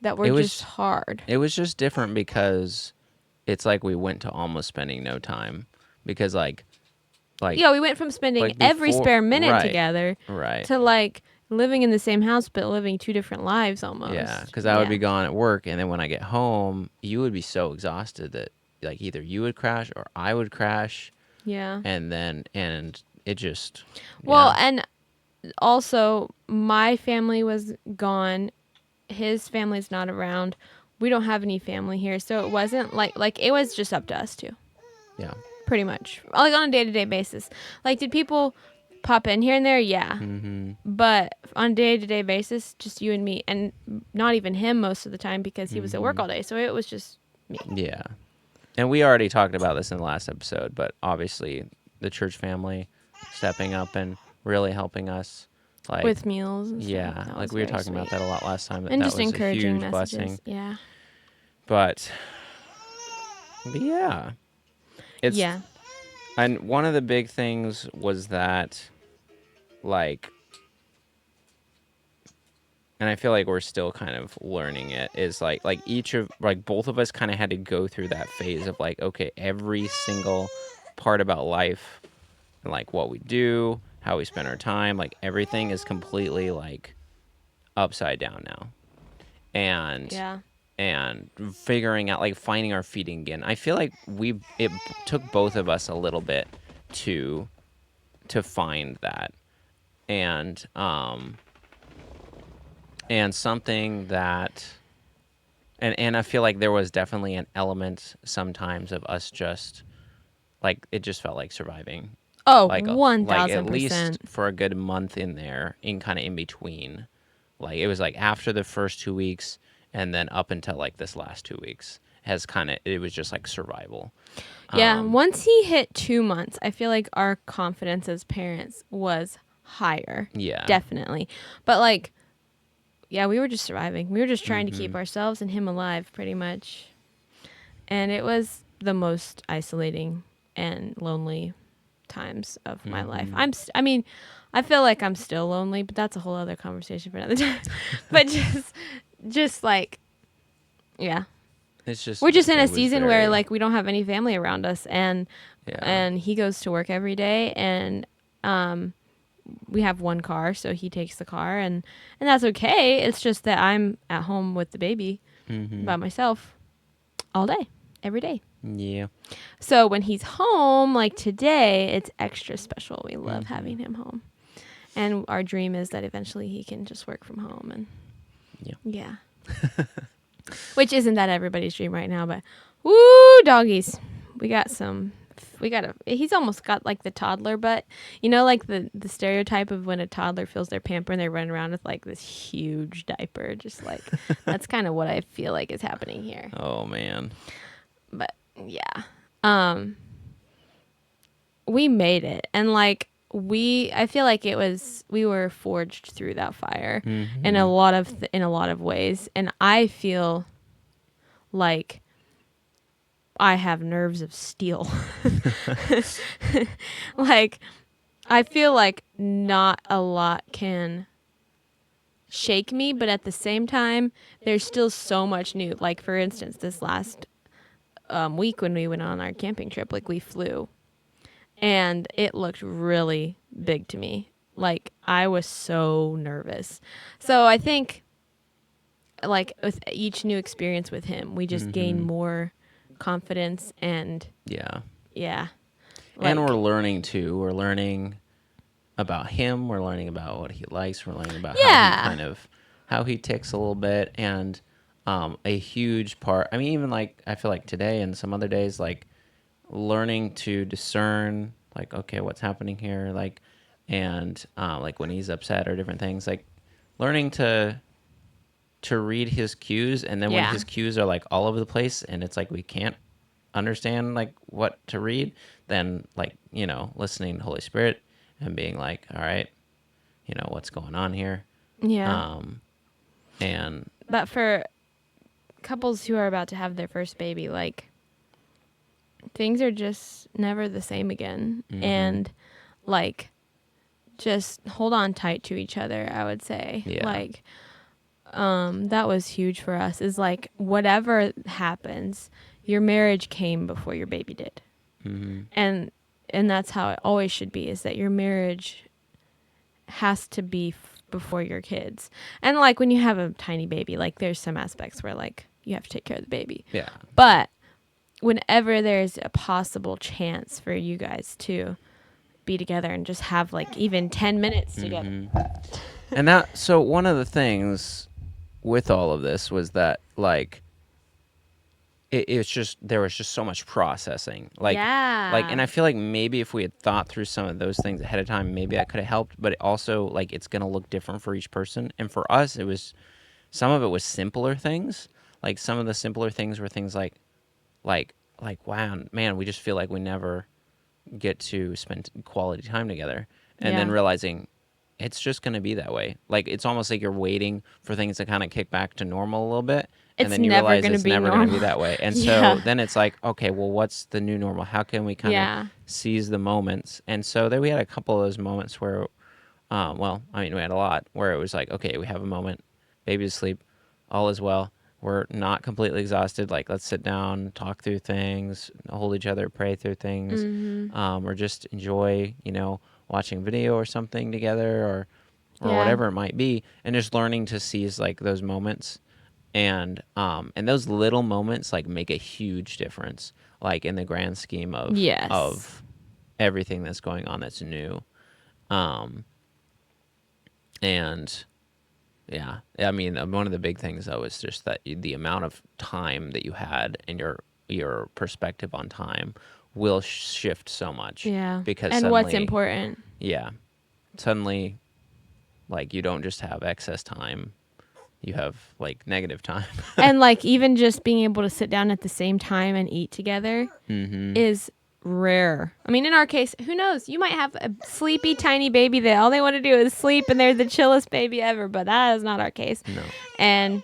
that were It was just hard. It was just different because it's like we went to almost spending no time because like Yeah, we went from spending like every before, spare minute right, together right. to like living in the same house but living two different lives almost. Yeah, because I would be gone at work, and then when I get home, you would be so exhausted that like either you would crash or I would crash, Yeah. and it just Well, yeah. and also my family was gone his family's not around. We don't have any family here, so it wasn't like it was just up to us two, Yeah. pretty much, like on a day-to-day basis. Like, did people pop in here and there? Yeah. Mm-hmm. But on a day-to-day basis, just you and me, and not even him most of the time because he was at work all day. So it was just me. Yeah. And we already talked about this in the last episode, but obviously the church family stepping up and really helping us. Like, With meals and stuff. yeah, That like was we were very talking about sweet. that a lot last time. And That just was a encouraging huge messages. blessing. Yeah. But yeah, it's Yeah. and one of the big things was that, like, and I feel like we're still kind of learning it, is like each of, like, both of us kind of had to go through that phase of like, okay, every single part about life and like what we do, how we spend our time, like everything is completely like upside down now. And Yeah. and figuring out, like, finding our feet again. I feel like it took both of us a little bit to find that. And something that, and I feel like there was definitely an element sometimes of us just, like, it just felt like surviving, Oh, like at least 1000%. for a good month in there, in kind of in between. Like, it was like after the first 2 weeks and then up until like this last 2 weeks has kind of, it was just like survival. Yeah. Once he hit 2 months, I feel like our confidence as parents was higher. Yeah. Definitely. But like, yeah, we were just surviving. We were just trying to Mm-hmm. keep ourselves and him alive, pretty much. And it was the most isolating and lonely times of my life. Mm-hmm. I mean, I feel like I'm still lonely, but that's a whole other conversation for another time. But just like, yeah, It's just, we're just in a it was season where very, like we don't have any family around us, and yeah. he goes to work every day, and we have one car, so he takes the car, and that's okay. It's just that I'm at home with the baby Mm-hmm. by myself all day, every day. Yeah. So when he's home, like today, it's extra special. We love Mm-hmm. having him home. And our dream is that eventually he can just work from home, and yeah. Which isn't that everybody's dream right now, but woo, doggies. He's almost got like the toddler butt. You know, like the stereotype of when a toddler feels their pamper and they run around with like this huge diaper. Just like, that's kind of what I feel like is happening here. Oh man. But yeah. We made it. And like, I feel like we were forged through that fire Mm-hmm. in a lot of ways. And I feel like I have nerves of steel. Like, I feel like not a lot can shake me, but at the same time, there's still so much new. Like, for instance, this last week when we went on our camping trip, like, we flew, and it looked really big to me. Like, I was so nervous. So I think, like, with each new experience with him, we just gain more confidence, and Yeah. yeah. And we're learning too. We're learning about him. We're learning about what he likes. We're learning about how he ticks a little bit. And a huge part, I mean, even like, I feel like today and some other days, like, learning to discern, like, okay, what's happening here, like, and like when he's upset or different things, like learning to read his cues. And then when his cues are like all over the place and it's like we can't understand like what to read, then, like, listening to Holy Spirit and being like, all right, what's going on here. Yeah. And But for couples who are about to have their first baby, like, things are just never the same again. And like, just hold on tight to each other, I would say. Yeah. Like, that was huge for us, is like, whatever happens, your marriage came before your baby did. And that's how it always should be, is that your marriage has to be before your kids. And like, when you have a tiny baby, like, there's some aspects where like you have to take care of the baby. Yeah. But whenever there's a possible chance for you guys to be together and just have like even 10 minutes together. And so one of the things with all of this was that like it's just there was just so much processing and Yeah. I feel like maybe if we had thought through some of those things ahead of time, maybe that could have helped, but it also like it's going to look different for each person. And for us, it was some of it was simpler things. Like some of the simpler things were things like wow, man, we just feel like we never get to spend quality time together. And then Yeah. realizing it's just going to be that way. Like it's almost like you're waiting for things to kind of kick back to normal a little bit, and It's then you never realize going to it's be never going to be normal. that way. And so Yeah. then it's like, okay, well, what's the new normal? How can we kind of Yeah. seize the moments? And so then we had a couple of those moments where, well, I mean, we had a lot where it was like, okay, we have a moment, baby's asleep, all is well. We're not completely exhausted. Like, let's sit down, talk through things, hold each other, pray through things, Mhm. or just enjoy, watching a video or something together, or Yeah. whatever it might be, and just learning to seize like those moments, and those little moments like make a huge difference, like in the grand scheme of Yes. everything that's going on that's new, um, and yeah, I mean, one of the big things though is just that the amount of time that you had and your perspective on time will shift so much Yeah. because And what's suddenly, important? yeah, suddenly like you don't just have excess time, you have like negative time. And like even just being able to sit down at the same time and eat together Mm-hmm. is rare. I mean, in our case, who knows? You might have a sleepy tiny baby that all they want to do is sleep and they're the chillest baby ever, but that is not our case. No. And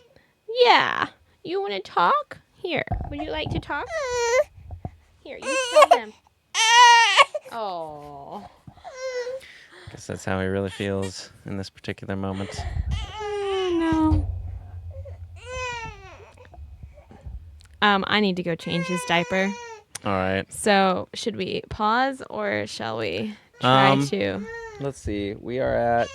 yeah, you want to talk? Here, would you like to talk? Here, you tell him. Oh. Guess that's how he really feels in this particular moment. No. I need to go change his diaper. All right. So, should we pause or shall we try to? Let's see. We are at.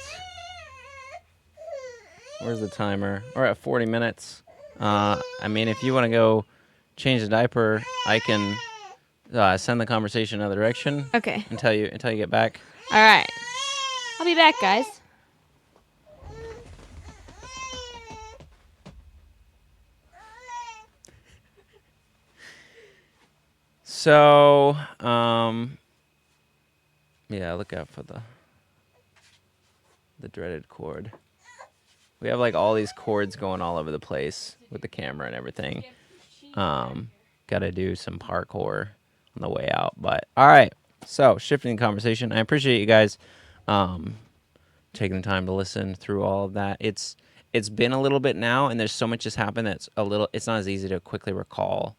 Where's the timer? We're at 40 minutes. I mean, if you want to go change the diaper, I can send the conversation another direction Okay. until you get back. All right. I'll be back, guys. So, yeah, look out for the dreaded cord. We have like all these cords going all over the place with the camera and everything. Got to do some parkour on the way out. But all right, so shifting the conversation. I appreciate you guys taking the time to listen through all of that. It's been a little bit now, and there's so much has happened that's it's not as easy to quickly recall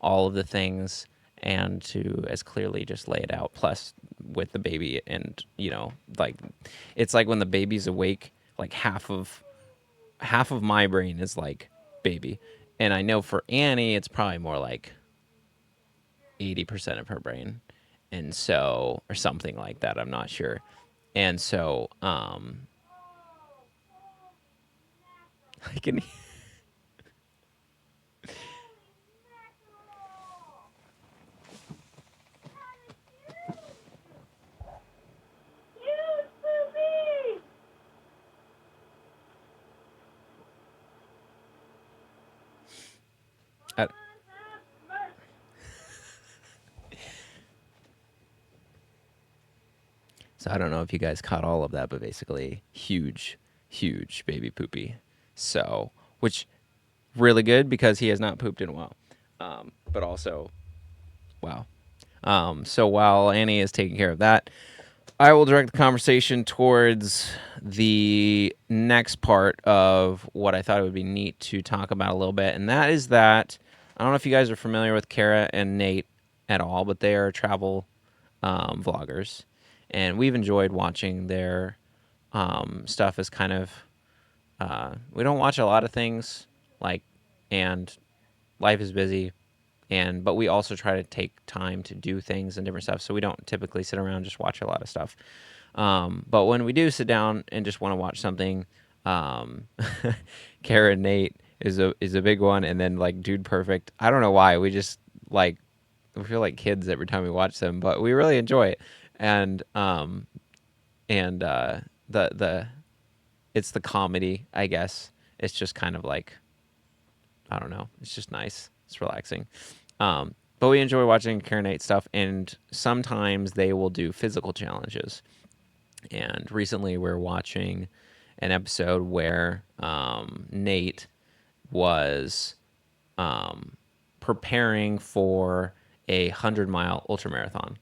all of the things and to as clearly just lay it out. Plus, with the baby, and like it's like when the baby's awake, like half of my brain is like baby, and I know for Annie, it's probably more like 80% of her brain, and so or something like that. I'm not sure, and so I can. I, So I don't know if you guys caught all of that, but basically huge, huge baby poopy. So, which really good because he has not pooped in a while. But also, wow. So while Annie is taking care of that, I will direct the conversation towards the next part of what I thought it would be neat to talk about a little bit. And that is that I don't know if you guys are familiar with Kara and Nate at all, but they are travel vloggers. And we've enjoyed watching their stuff as kind of, we don't watch a lot of things, like, and life is busy. But we also try to take time to do things and different stuff. So we don't typically sit around and just watch a lot of stuff. But when we do sit down and just want to watch something, Kara and Nate is a big one. And then like Dude Perfect. I don't know why. We just like, we feel like kids every time we watch them, but we really enjoy it. And the it's the comedy, I guess, it's just kind of like, I don't know. It's just nice. It's relaxing. But we enjoy watching Karen stuff, and sometimes they will do physical challenges. And recently, we're watching an episode where Nate was preparing for a 100-mile ultramarathon.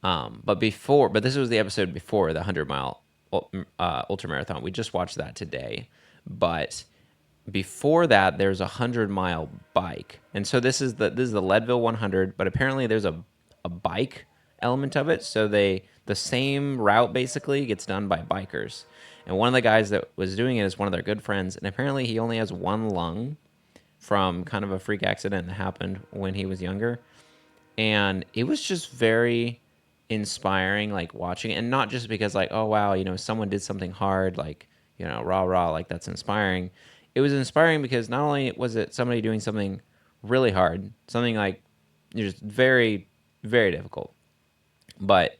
But this was the episode before the 100-mile ultramarathon. We just watched that today. But before that, there's a 100-mile bike, and so this is the Leadville 100. But apparently, there's a bike element of it. So the same route basically gets done by bikers, and one of the guys that was doing it is one of their good friends, and apparently he only has one lung from kind of a freak accident that happened when he was younger. And it was just very inspiring, like watching it, and not just because like, oh wow, someone did something hard, like, rah rah, like that's inspiring. It was inspiring because not only was it somebody doing something really hard, something like just very, very difficult, but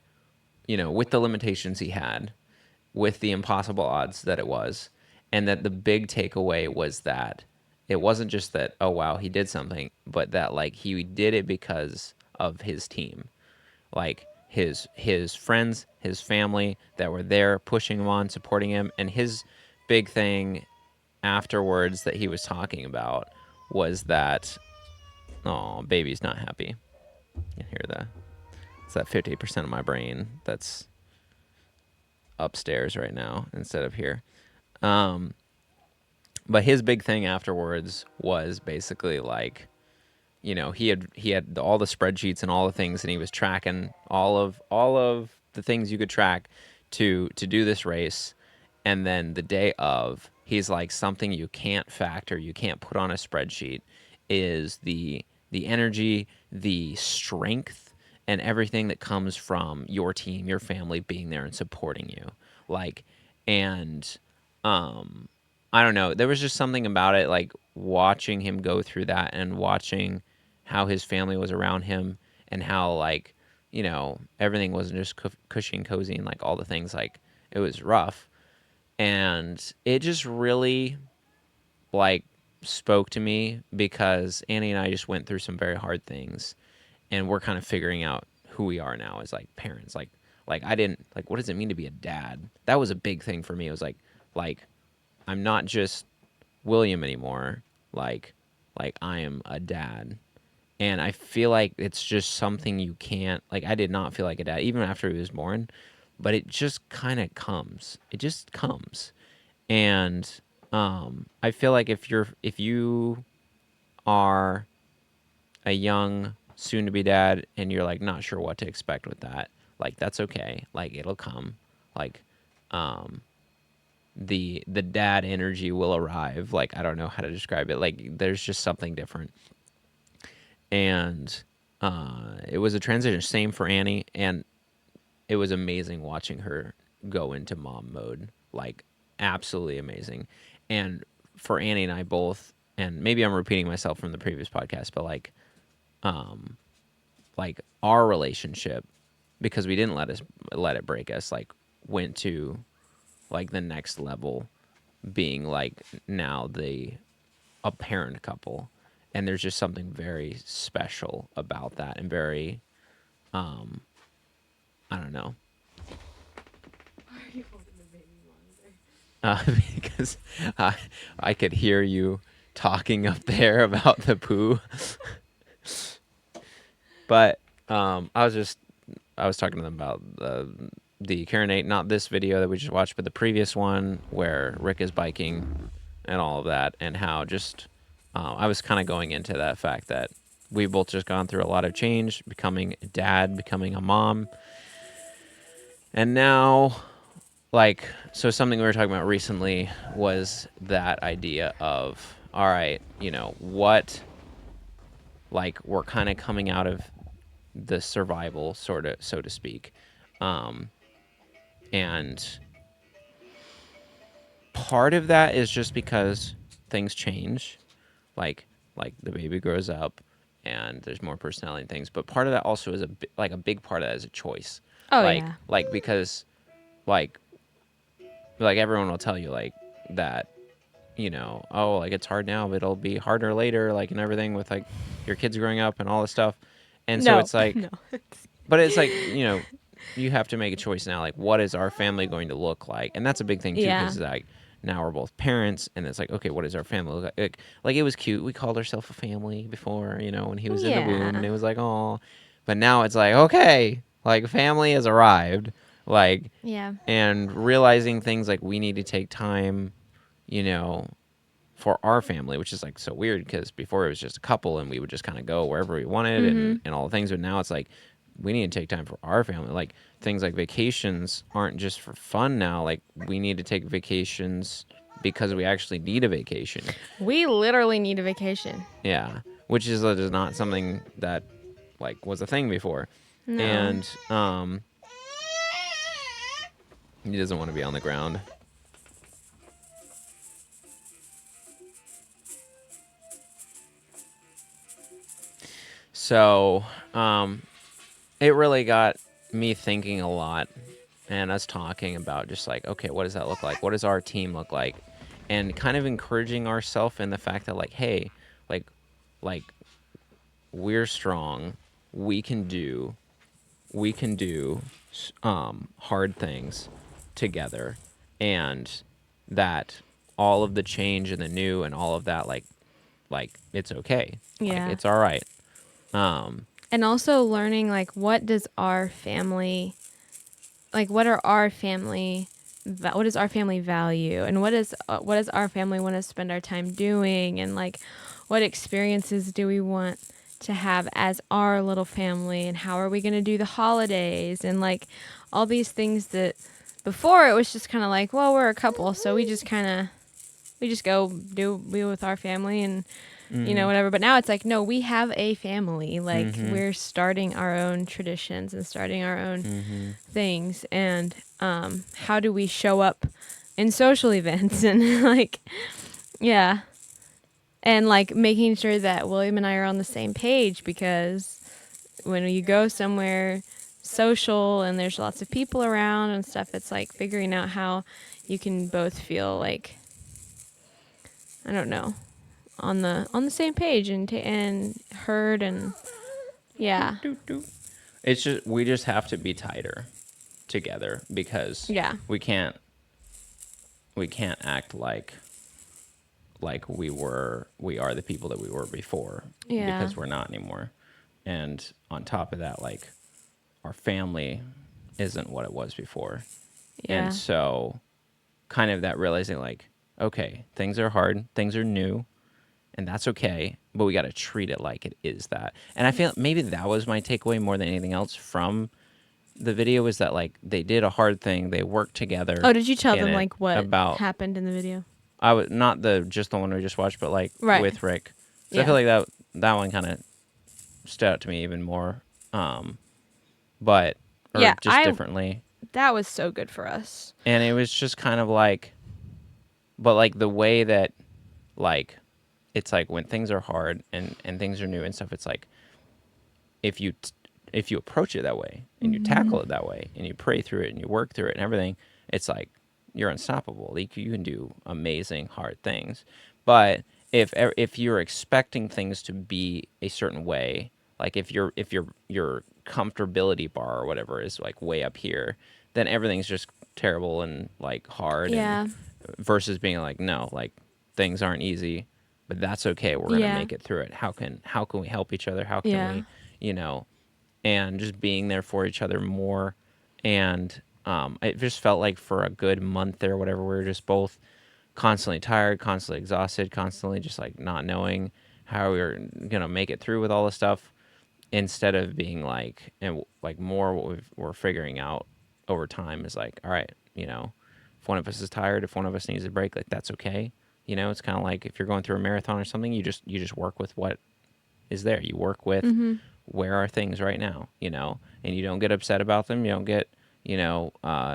with the limitations he had, with the impossible odds that it was, and that the big takeaway was that it wasn't just that, oh wow, he did something, but that like he did it because of his team, like his friends, his family that were there pushing him on, supporting him. And his big thing afterwards that he was talking about was that, oh, baby's not happy. You hear that? It's that 50% of my brain that's upstairs right now instead of here. But his big thing afterwards was basically like, he had all the spreadsheets and all the things, and he was tracking all of the things you could track to do this race. And then the day of, he's like, something you can't factor, you can't put on a spreadsheet is the energy, the strength, and everything that comes from your team, your family being there and supporting you. Like, and I don't know. There was just something about it, like watching him go through that and watching how his family was around him, and how like, everything wasn't just cushy and cozy and like all the things, like it was rough. And it just really like spoke to me because Annie and I just went through some very hard things, and we're kind of figuring out who we are now as like parents. Like I didn't like, what does it mean to be a dad? That was a big thing for me. It was like I'm not just William anymore. Like I am a dad. And I feel like it's just something you can't, like, I did not feel like a dad even after he was born, but it just kind of comes. It just comes. And I feel like if you are a young soon to be dad and you're like not sure what to expect with that, like that's okay. Like it'll come. Like the dad energy will arrive. Like I don't know how to describe it. Like there's just something different. And it was a transition. Same for Annie, and it was amazing watching her go into mom mode. Like absolutely amazing. And for Annie and I both, and maybe I'm repeating myself from the previous podcast, but like our relationship, because we didn't let it break us, like went to like the next level, being like now the a parent couple. And there's just something very special about that, and very I don't know. Why are you holding the baby monitor? Because I could hear you talking up there about the poo. But I was talking to them about the Karen, not this video that we just watched, but the previous one where Rick is biking and all of that, and how just I was kind of going into that fact that we both just gone through a lot of change, becoming a dad, becoming a mom, and now, like, so something we were talking about recently was that idea of, all right, what, like, we're kind of coming out of the survival, sort of, so to speak. And part of that is just because things change, like like the baby grows up and there's more personality and things. But part of that also is like a big part of that is a choice. Oh Like yeah. because like everyone will tell you like that oh, like it's hard now, but it'll be harder later, like and everything with like your kids growing up and all this stuff. And so No, it's like, no. but it's like, you have to make a choice now. Like, what is our family going to look like? And that's a big thing too, Yeah. because like now we're both parents, and it's like, okay, what does our family look like? Like it was cute. We called ourselves a family before, when he was in the womb, and Yeah. it was like, oh, but now it's like, okay, like family has arrived, like, Yeah. and realizing things like we need to take time, you know, for our family, which is like so weird because before it was just a couple and we would just kind of go wherever we wanted Mhm. and all the things. But now it's like we need to take time for our family. Like things like vacations aren't just for fun now. Like we need to take vacations because we actually need a vacation. We literally need a vacation. Yeah. Which is not something that like was a thing before. No. And he doesn't want to be on the ground. So, it really got me thinking a lot and us talking about just like, okay, what does that look like? What does our team look like? And kind of encouraging ourselves in the fact that like, hey, like, like we're strong. We can do, we can do hard things together, and that all of the change and the new and all of that, like it's okay. Like Yeah. it's all right. Um, And also learning like what does our family like what are our family what does our family value and what does our family want to spend our time doing and like what experiences do we want to have as our little family and how are we going to do the holidays and like all these things that before it was just kind of like, well, we're a couple, so we just go do be with our family and mm-hmm, whatever. But now it's like, no, we have a family. Like, mm-hmm, we're starting our own traditions and starting our own mm-hmm. things. And how do we show up in social events? And, like, yeah. And, like, making sure that William and I are on the same page because when you go somewhere social and there's lots of people around and stuff, it's like figuring out how you can both feel like, I don't know, on the same page and heard and yeah. It's just we just have to be tighter together because Yeah. we can't act like we are the people that we were before, Yeah. because we're not anymore. And on top of that, like our family isn't what it was before. And Yeah. so kind of that realizing like, okay, things are hard, things are new, and that's okay, but we got to treat it like it is that. And I feel maybe that was my takeaway more than anything else from the video, is that like they did a hard thing, they worked together Oh, did you tell in them it like what about happened in the video? I was not the one we just watched, but like Right. with Rick. So I feel Yeah. like that one kind of stood out to me even more, but or Yeah, just differently. that was so good for us. And it was just kind of like, but like the way that like it's like when things are hard and things are new and stuff, it's like if you if you approach it that way and you tackle it that way and you pray through it and you work through it and everything, it's like you're unstoppable. Like you can do amazing hard things. But if you're expecting things to be a certain way, like if your comfortability bar or whatever is like way up here, then everything's just terrible and like hard, and Yeah. versus being like, no, like things aren't easy, but that's okay. We're gonna Yeah. make it through it. How can we help each other? How can Yeah. we, you know, and just being there for each other more. And it just felt like for a good month there, whatever, we were just both constantly tired, constantly exhausted, constantly just like not knowing how we were gonna make it through with all this stuff. Instead of being like, and like more what we're figuring out over time is like, all right, if one of us is tired, if one of us needs a break, like that's okay. It's kind of like if you're going through a marathon or something, you just work with what is there. You work with Mhm. where are things right now, and you don't get upset about them. You don't get,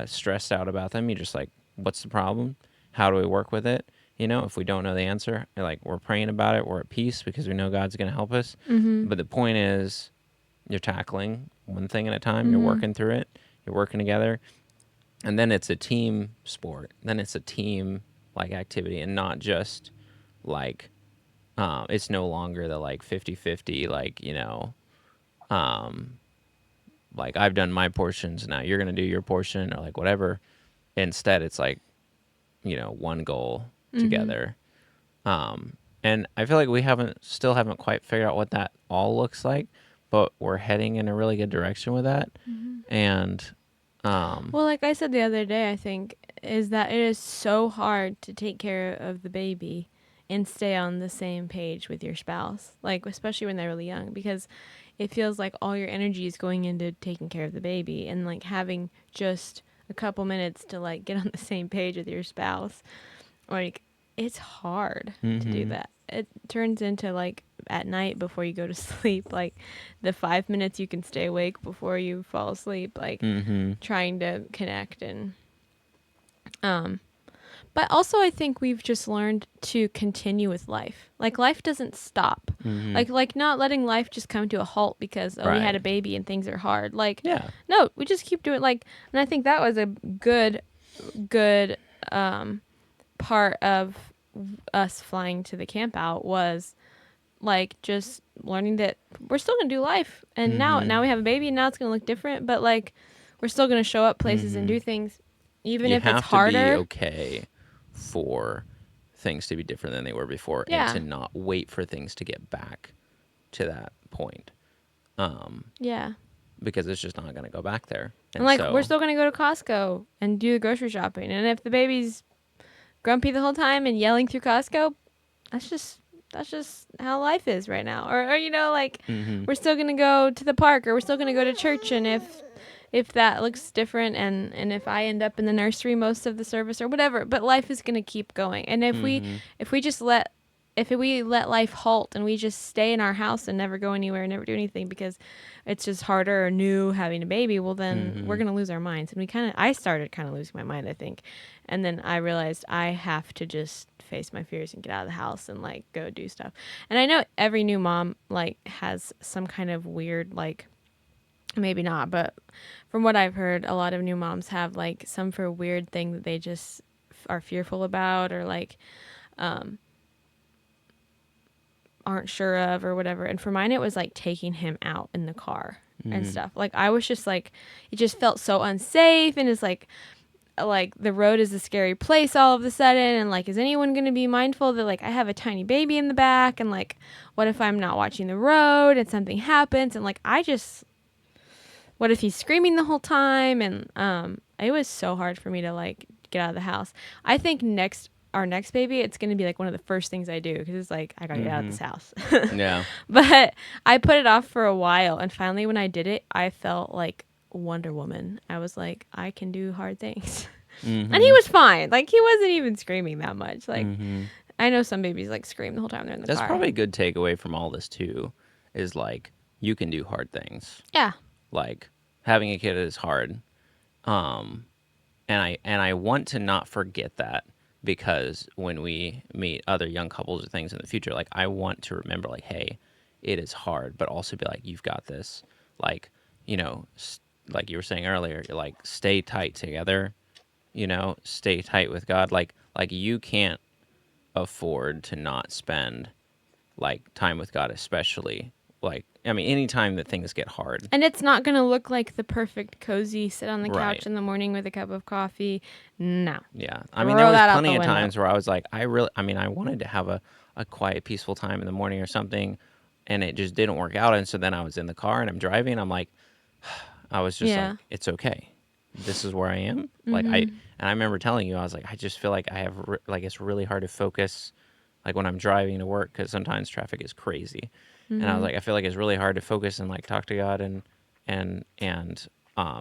stressed out about them. You just like, what's the problem? How do we work with it? If we don't know the answer, like we're praying about it, we're at peace because we know God's going to help us. Mhm. But the point is, you're tackling one thing at a time. You're Mhm. working through it. You're working together, and then it's a team sport. Then it's a team like activity, and not just like it's no longer the like 50-50, like, like I've done my portions, now you're gonna do your portion, or like whatever. Instead, it's like, one goal Mm-hmm. together. And I feel like we still haven't quite figured out what that all looks like, but we're heading in a really good direction with that. Mm-hmm. And Well, like I said the other day, I think is that it is so hard to take care of the baby and stay on the same page with your spouse, like especially when they're really young, because it feels like all your energy is going into taking care of the baby, and like having just a couple minutes to like get on the same page with your spouse, like it's hard to do mm-hmm, that. It turns into like at night before you go to sleep, like the 5 minutes you can stay awake before you fall asleep, like mm-hmm, trying to connect. And um but also I think we've just learned to continue with life. Like life doesn't stop. mm-hmm. Like not letting life just come to a halt because we had Right. a baby and things are hard. Like Yeah. no, we just keep doing like, and I think that was a good um part of us flying to the camp out was like just learning that we're still gonna do life, and Mm-hmm. now we have a baby and now it's gonna look different, but like we're still gonna show up places and Mm-hmm. do things even You if it's have to be harder. okay for things to be different than they were before, and to Yeah. not wait for things to get back to that point. Yeah. Because it's just not going to go back there. And And like we're so, still gonna go to Costco and do the grocery shopping, and if the baby's grumpy the whole time and yelling through Costco, that's just how life is right now. Or like mm-hmm, we're still gonna go to the park, or we're still gonna go to church, and if that looks different, and if I end up in the nursery most of the service or whatever, but life is gonna keep going. And mm-hmm, if we just let if we let life halt and we just stay in our house and never go anywhere, never do anything because it's just harder or new having a baby, well then mm-hmm, we're gonna lose our minds. And I started kind of losing my mind, I think, and then I realized I have to just face my fears and get out of the house and like go do stuff. And I know every new mom like has some kind of weird, like, maybe not, but from what I've heard, a lot of new moms have like some for weird thing that they just are fearful about, or like um aren't sure of or whatever. And for mine, it was like taking him out in the car and mm-hmm, stuff. Like I was just like, it just felt so unsafe, and it's like the road is a scary place all of a sudden, and like is anyone going to be mindful that like I have a tiny baby in the back, and like what if I'm not watching the road and something happens, and like I just, what if he's screaming the whole time? And it was so hard for me to like get out of the house. I think our next baby, it's going to be like one of the first things I do, because it's like I got to get out of mm-hmm. this house. Yeah. But I put it off for a while, and finally when I did it, I felt like Wonder Woman. I was like, I can do hard things. And he Mm-hmm, was fine. Like he wasn't even screaming that much. Like mm-hmm. I know some babies like scream the whole time they're in the That's car. probably a good takeaway from all this too, is like you can do hard things. Yeah. Like having a kid is hard. Um, and I want to not forget that, because when we meet other young couples or things in the future, like I want to remember, like, hey, it is hard, but also be like, you've got this. Like, like you were saying earlier, you're like, stay tight together. Stay tight with God. Like you can't afford to not spend like time with God, especially like, I mean, anytime that things get hard. And it's not going to look like the perfect cozy sit on the Right. couch in the morning with a cup of coffee. No. Yeah. I mean, there Throw was that out the plenty of window. times where I was like, I wanted to have a quiet, peaceful time in the morning or something, and it just didn't work out. And so then I was in the car and I'm driving. I'm like, I was just like, Yeah. it's okay. This is where I am. Mhm. And I remember telling you, I was like, I just feel like I have, like, it's really hard to focus, like when I'm driving to work, because sometimes traffic is crazy. And I was Mhm. like, I feel like it's really hard to focus and like talk to God,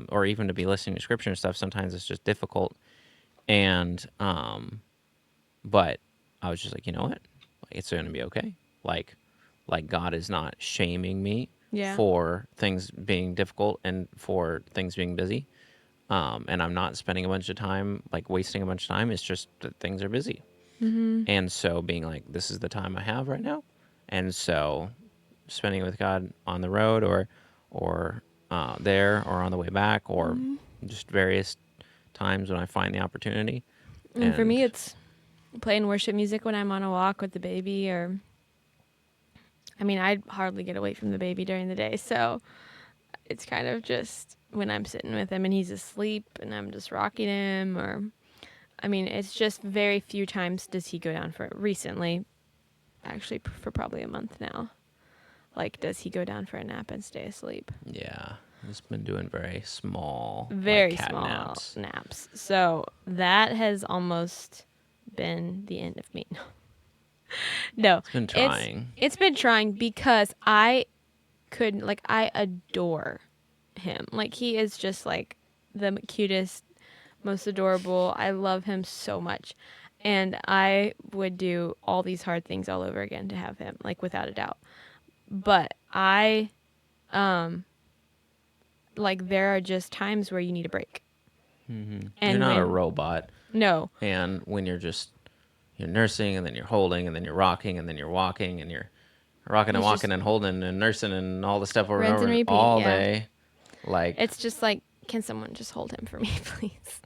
or even to be listening to scripture and stuff. Sometimes it's just difficult. And but I was just like, you know what? Like, it's going to be okay. Like God is not shaming me Yeah. for things being difficult and for things being busy. And I'm not spending a bunch of time, like wasting a bunch of time. It's just that things are busy. Mhm. And so being like, this is the time I have right now. And so spending it with God on the road, or there, or on the way back, or Mhm. just various times when I find the opportunity. And for And me, it's playing worship music when I'm on a walk with the baby, or I mean, I hardly get away from the baby during the day, so it's kind of just when I'm sitting with him and he's asleep and I'm just rocking him, or I mean, it's just very few times does he go down for recently, actually for probably a month now. Like, does he go down for a nap and stay asleep? Yeah. He's been doing very small, like Very cat small naps. naps. So that has almost been the end of me. No, It's been it's trying. it's been trying because I couldn't, like, I adore him. Like, he is just like the cutest, most adorable. I love him so much. And I would do all these hard things all over again to have him, like, without a doubt. But um like, there are just times where you need a break. You're And not a when robot. no, And when you're nursing and then you're holding and then you're rocking and then you're walking and you're rocking and he's walking just and holding and nursing and all the stuff over and rinse and over repeat. all Yeah. day, like, It's just like, can someone just hold him for me, please?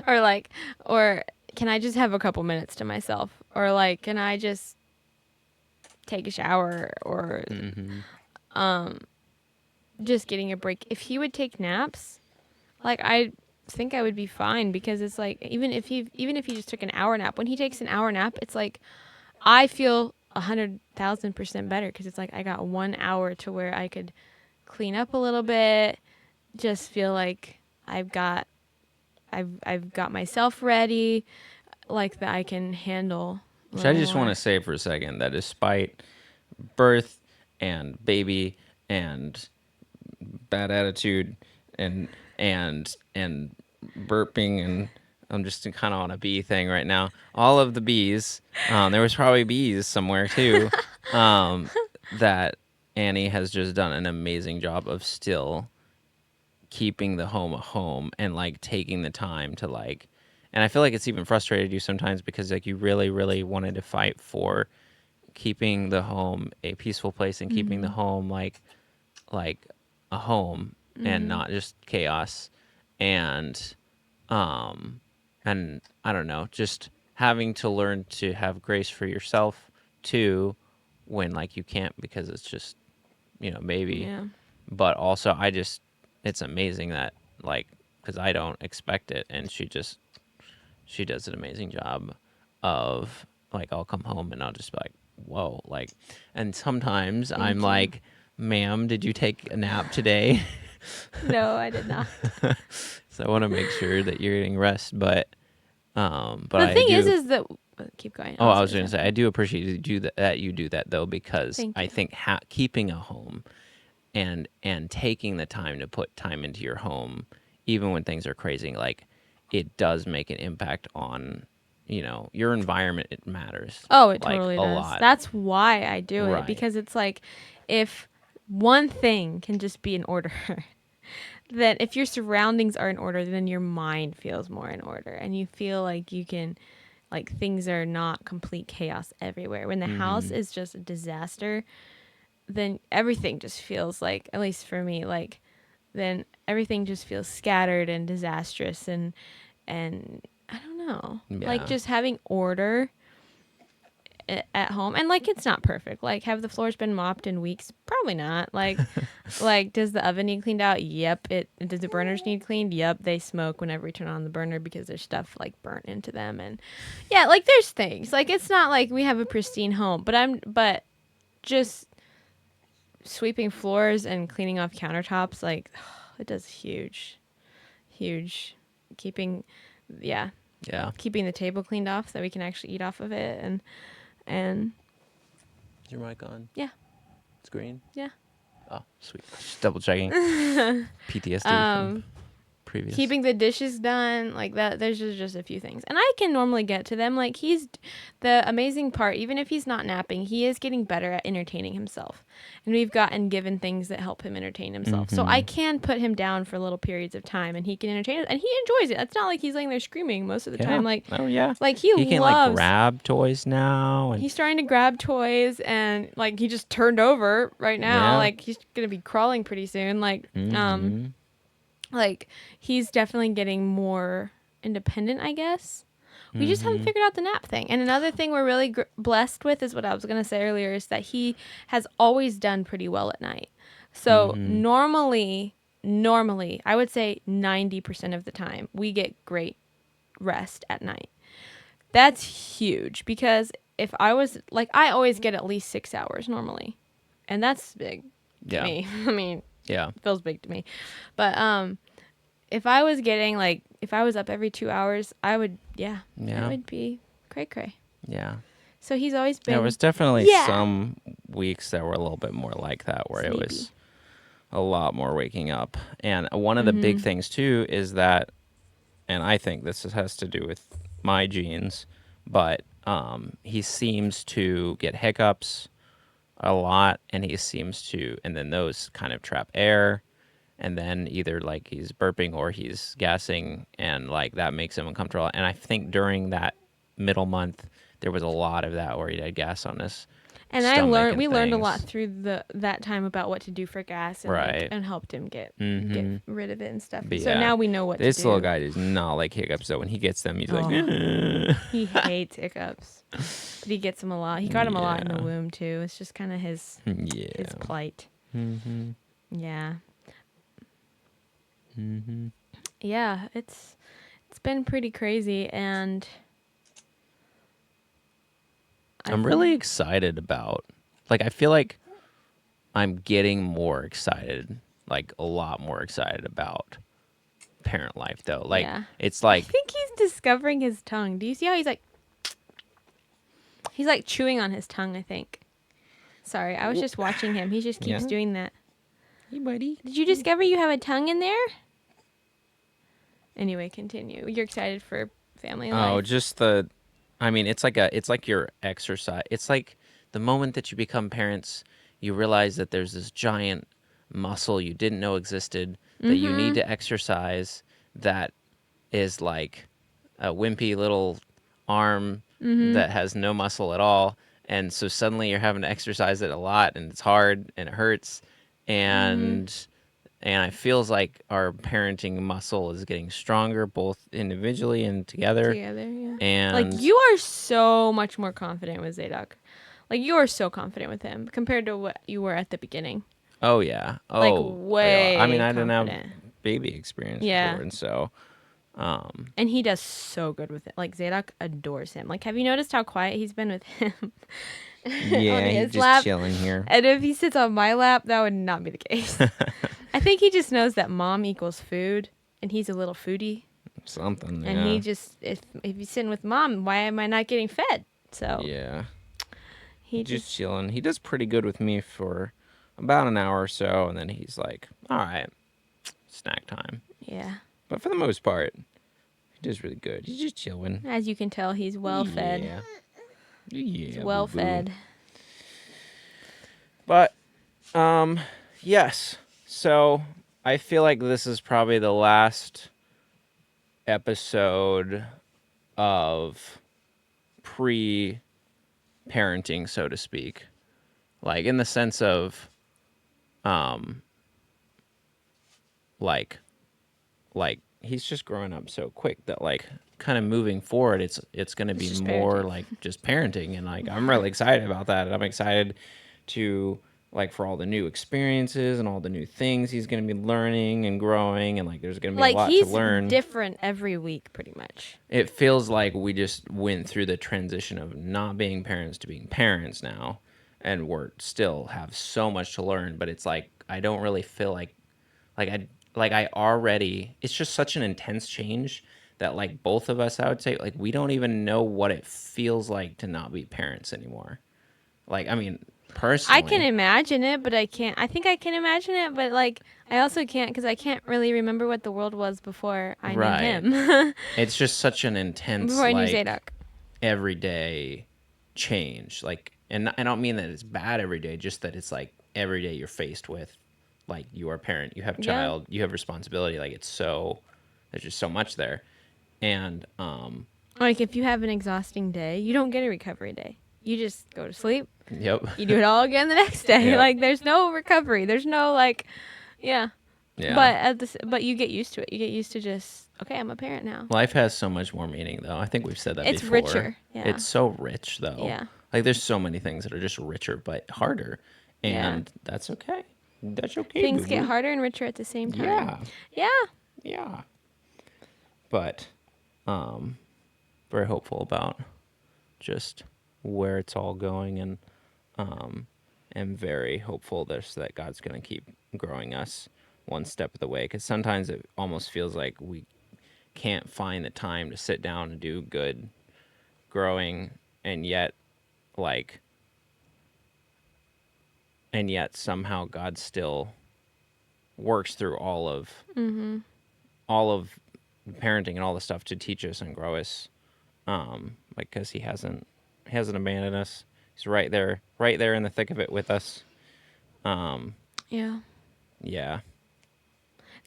Or like, or can I just have a couple minutes to myself? Or like, can I just take a shower? Or just getting a break. If he would take naps, like, I think I would be fine, because it's like, even if he just took an hour nap, when he takes an hour nap, it's like I feel 100,000% better, because it's like I got 1 hour to where I could clean up a little bit, just feel like I've got myself ready, like, that I can handle a which I little just want more. to say for a second that despite birth and baby and bad attitude and and burping and I'm just kind of on a bee thing right now. All of the bees, there was probably bees somewhere too. That Annie has just done an amazing job of still keeping the home a home and like taking the time to like. And I feel like it's even frustrated you sometimes because like you really, really wanted to fight for keeping the home a peaceful place and keeping the Mm-hmm. home like a home and Mm-hmm. not just chaos and um and I don't know, just having to learn to have grace for yourself too when like you can't because it's just, maybe. Yeah. But also I just it's amazing that like cuz I don't expect it and she does an amazing job of like I'll come home and I'll just be like, whoa, like, and sometimes I'm Thank you. like, ma'am, did you take a nap today? No, I did not. So I want to make sure that you're getting rest, but The I thing do. is that keep going. Oh, I'll I say was going to say something. I do appreciate you do that you do that though because Thank I you. think keeping a home and taking the time to put time into your home, even when things are crazy, like it does make an impact on, your environment. It matters Oh, it like totally a does. lot. That's why I do it, Right. because it's like, if one thing can just be in order, then if your surroundings are in order, then your mind feels more in order, and you feel like you can, like, things are not complete chaos everywhere. When the house Mm-hmm. is just a disaster, then everything just feels like, at least for me, like, then everything just feels scattered and disastrous, and I don't know. Like, Yeah. just having order at home, and like, it's not perfect. Like, have the floors been mopped in weeks? Probably not. Like, does the oven need cleaned out? Yep. It does the burners need cleaned? Yep. They smoke whenever we turn on the burner because there's stuff like burnt into them. And yeah, like, there's things. Like, it's not like we have a pristine home, but just sweeping floors and cleaning off countertops, like, it does huge keeping, yeah, Yeah. keeping the table cleaned off so we can actually eat off of it. And Is your mic on? yeah, It's green. yeah. Oh, sweet. Just double checking. PTSD from um previous. Keeping the dishes done, like that, there's just a few things, and I can normally get to them. Like, he's the amazing part, even if he's not napping, he is getting better at entertaining himself, and we've gotten given things that help him entertain himself, so I Mm-hmm. can put him down for little periods of time and he can entertain it, and he enjoys it. It's not like he's laying there screaming most of the Yeah. time. Like Oh yeah. like he He can like loves grab toys now and he's starting to grab toys, and like, he just turned over right now, yeah. like, he's gonna be crawling pretty soon. Mm-hmm. Like, he's definitely getting more independent, I guess, We just haven't figured out the nap thing. And another thing we're really blessed with is what I was going to say earlier is that he has always done pretty well at night. So normally, I would say 90% of the time, we get great rest at night. That's huge because if I was like, I always get at least 6 hours normally. And that's big to me. I mean, yeah, it feels big to me. But if I was getting like, if I was up every 2 hours, I would, it would be cray cray. Yeah. So he's always been. There was definitely some weeks that were a little bit more like that, where Sleepy. it was a lot more waking up. And one of the big things too is that, and I think this has to do with my genes, but he seems to get hiccups a lot, and and then those kind of trap air, and then either like he's burping or he's gassing, and like that makes him uncomfortable. And I think during that middle month, there was a lot of that where he had gas on his stomach. We learned a lot through that time about what to do for gas and and helped him get rid of it and stuff. But so now we know what to do. This little guy does not like hiccups, so when he gets them, he's like, he hates hiccups. But he gets them a lot. He got them a lot in the womb too. It's just kind of his plight. Yeah. Yeah, it's been pretty crazy, and I'm really excited about, like, I feel like I'm getting more excited, like a lot more excited about parent life though. Like it's like, I think he's discovering his tongue. Do you see how he's like chewing on his tongue, I think. Sorry, I was just watching him. He just keeps doing that. Hey buddy. Did you discover you have a tongue in there? Anyway, continue. You're excited for family life. Oh, just it's like your exercise. It's like the moment that you become parents, you realize that there's this giant muscle you didn't know existed that you need to exercise, that is like a wimpy little arm that has no muscle at all. And so suddenly you're having to exercise it a lot, and it's hard and it hurts. And it feels like our parenting muscle is getting stronger, both individually and together. Together, yeah. And like, you are so much more confident with Zadok. Like, you are so confident with him compared to what you were at the beginning. Oh yeah. Oh, like, way. I mean, I confident. didn't have baby experience before, and so. And he does so good with it. Like, Zadok adores him. Like, have you noticed how quiet he's been with him? Yeah, he's just lap? chilling here. And if he sits on my lap, that would not be the case. I think he just knows that mom equals food, and he's a little foodie. Something, yeah. And he just, if he's sitting with mom, why am I not getting fed? So yeah, he just chilling. He does pretty good with me for about an hour or so, and then he's like, all right, snack time. Yeah. But for the most part, he does really good. He's just chilling. As you can tell, he's well fed. Yeah. He's well fed. But, yes. So I feel like this is probably the last episode of pre-parenting, so to speak. Like, in the sense of, like he's just growing up so quick that, like, kind of moving forward, it's going to be more parenting. Like just parenting, and like I'm really excited about that. And I'm excited to, like, for all the new experiences and all the new things he's going to be learning and growing, and like there's going to be a lot to learn. He's different every week, pretty much. It feels like we just went through the transition of not being parents to being parents now, and we're still have so much to learn. But it's like I don't really feel like I already. It's just such an intense change that, like, both of us, I would say, like, we don't even know what it feels like to not be parents anymore. Like, I mean, personally, I can imagine it, but I can't. I think I can imagine it, but, like, I also can't, because I can't really remember what the world was before I knew him. It's just such an intense, before I knew Zadok, everyday change. Like, and I don't mean that it's bad every day, just that it's like every day you're faced with, like, you are a parent, you have a child, you have responsibility. Like, there's just so much there. And like, if you have an exhausting day, you don't get a recovery day. You just go to sleep. Yep. You do it all again the next day. Yep. Like, there's no recovery. There's no, like, Yeah. But you get used to it. You get used to just, okay, I'm a parent now. Life has so much more meaning, though. I think we've said that It's before. richer. Yeah. It's so rich, though. Yeah. Like, there's so many things that are just richer, but harder. Yeah. And that's okay. That's okay, Things boo-boo. get harder and richer at the same time. Yeah. Yeah. Yeah. But, very hopeful about just where it's all going, and am very hopeful that God's going to keep growing us one step of the way, because sometimes it almost feels like we can't find the time to sit down and do good growing, and yet somehow God still works through all of parenting and all the stuff to teach us and grow us, because he hasn't abandoned us. He's right there in the thick of it with us. Yeah. Yeah.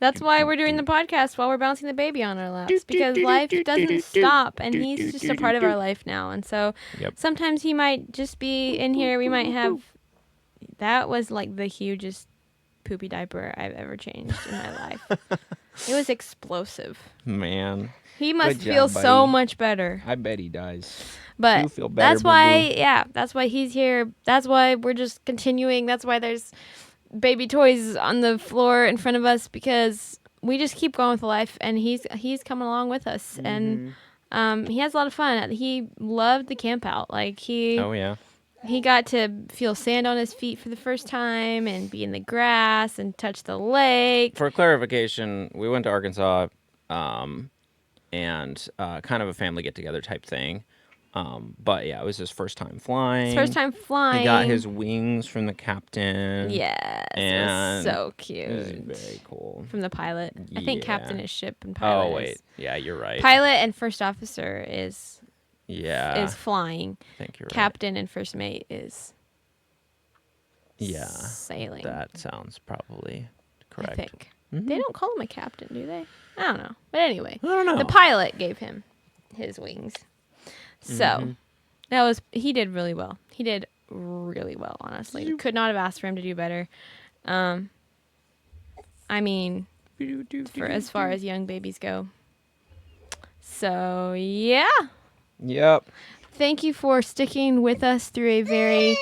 That's why we're doing the podcast while we're bouncing the baby on our laps, because life doesn't stop, and he's just a part of our life now. And so sometimes he might just be in here. We might have, that was like the hugest poopy diaper I've ever changed in my life. It was explosive. Man. He must feel so much better. I bet he does. But you feel better, that's why he's here. That's why we're just continuing. That's why there's baby toys on the floor in front of us, because we just keep going with life, and he's coming along with us. And he has a lot of fun. He loved the camp out. Like he got to feel sand on his feet for the first time, and be in the grass and touch the lake. For clarification, we went to Arkansas, and kind of a family get-together type thing. But yeah, it was his first time flying. He got his wings from the captain. Yes, and it was so cute. It was very cool. From the pilot. Yeah. I think captain is ship and pilot Oh, wait. Yeah, you're right. Pilot and first officer is flying. I think you're Captain and first mate is right. sailing. That sounds probably correct. I think. They don't call him a captain, do they? I don't know. But anyway, I don't know. The pilot gave him his wings. So he did really well. He did really well, honestly. Could not have asked for him to do better. I mean, for as far as young babies go. So, yeah. Yep. Thank you for sticking with us through a very,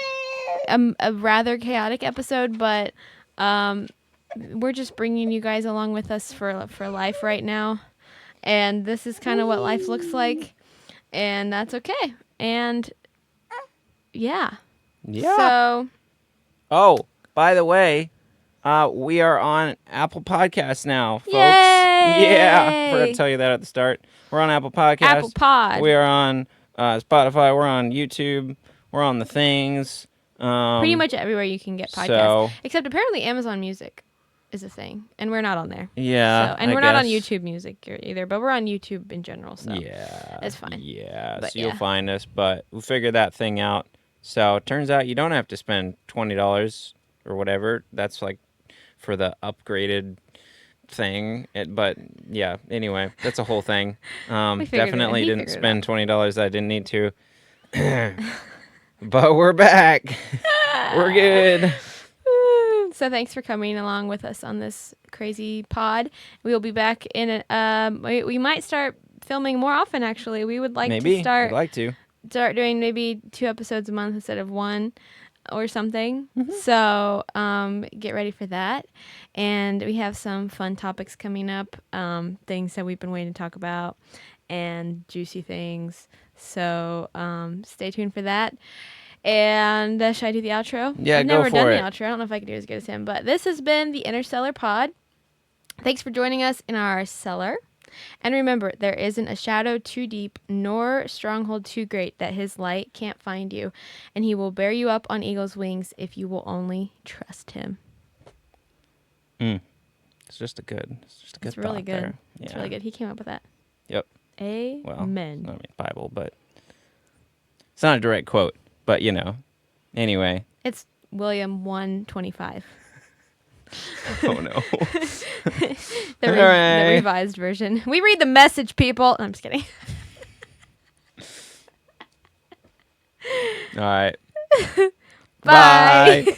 a rather chaotic episode, but we're just bringing you guys along with us for life right now. And this is kind of what life looks like. And that's okay. And yeah. So. Oh, by the way, we are on Apple Podcasts now, folks. Yay! Yeah. Forgot to tell you that at the start. We're on Apple Podcasts. Apple Pod. We are on Spotify. We're on YouTube. We're on the things. Pretty much everywhere you can get podcasts. Except apparently Amazon Music is a thing, and we're not on there. Yeah. So, and we're not on YouTube Music either, but we're on YouTube in general, so it's fine. Yeah. But so you'll find us, but we'll figure that thing out. So it turns out you don't have to spend $20 or whatever. That's like for the upgraded thing. But yeah, anyway, that's a whole thing. Definitely didn't spend $20 I didn't need to. But we're back. We're good. So thanks for coming along with us on this crazy pod. We will be back in we might start filming more often, actually. We would like to start doing maybe 2 episodes a month instead of 1 or something. So get ready for that. And we have some fun topics coming up, things that we've been waiting to talk about, and juicy things. So stay tuned for that. And should I do the outro? Yeah, I've go never for done it. the outro. I don't know if I can do it as good as him. But this has been the InterCellar POD. Thanks for joining us in our cellar. And remember, there isn't a shadow too deep, nor stronghold too great that his light can't find you. And he will bear you up on eagle's wings if you will only trust him. It's just a good It's really good. there. It's Yeah. really good. He came up with that. Yep. Amen. Well, I mean, Bible, but it's not a direct quote, but anyway. It's William 1:25. Oh no. The revised version. We read the Message, people. I'm just kidding. All right. Bye.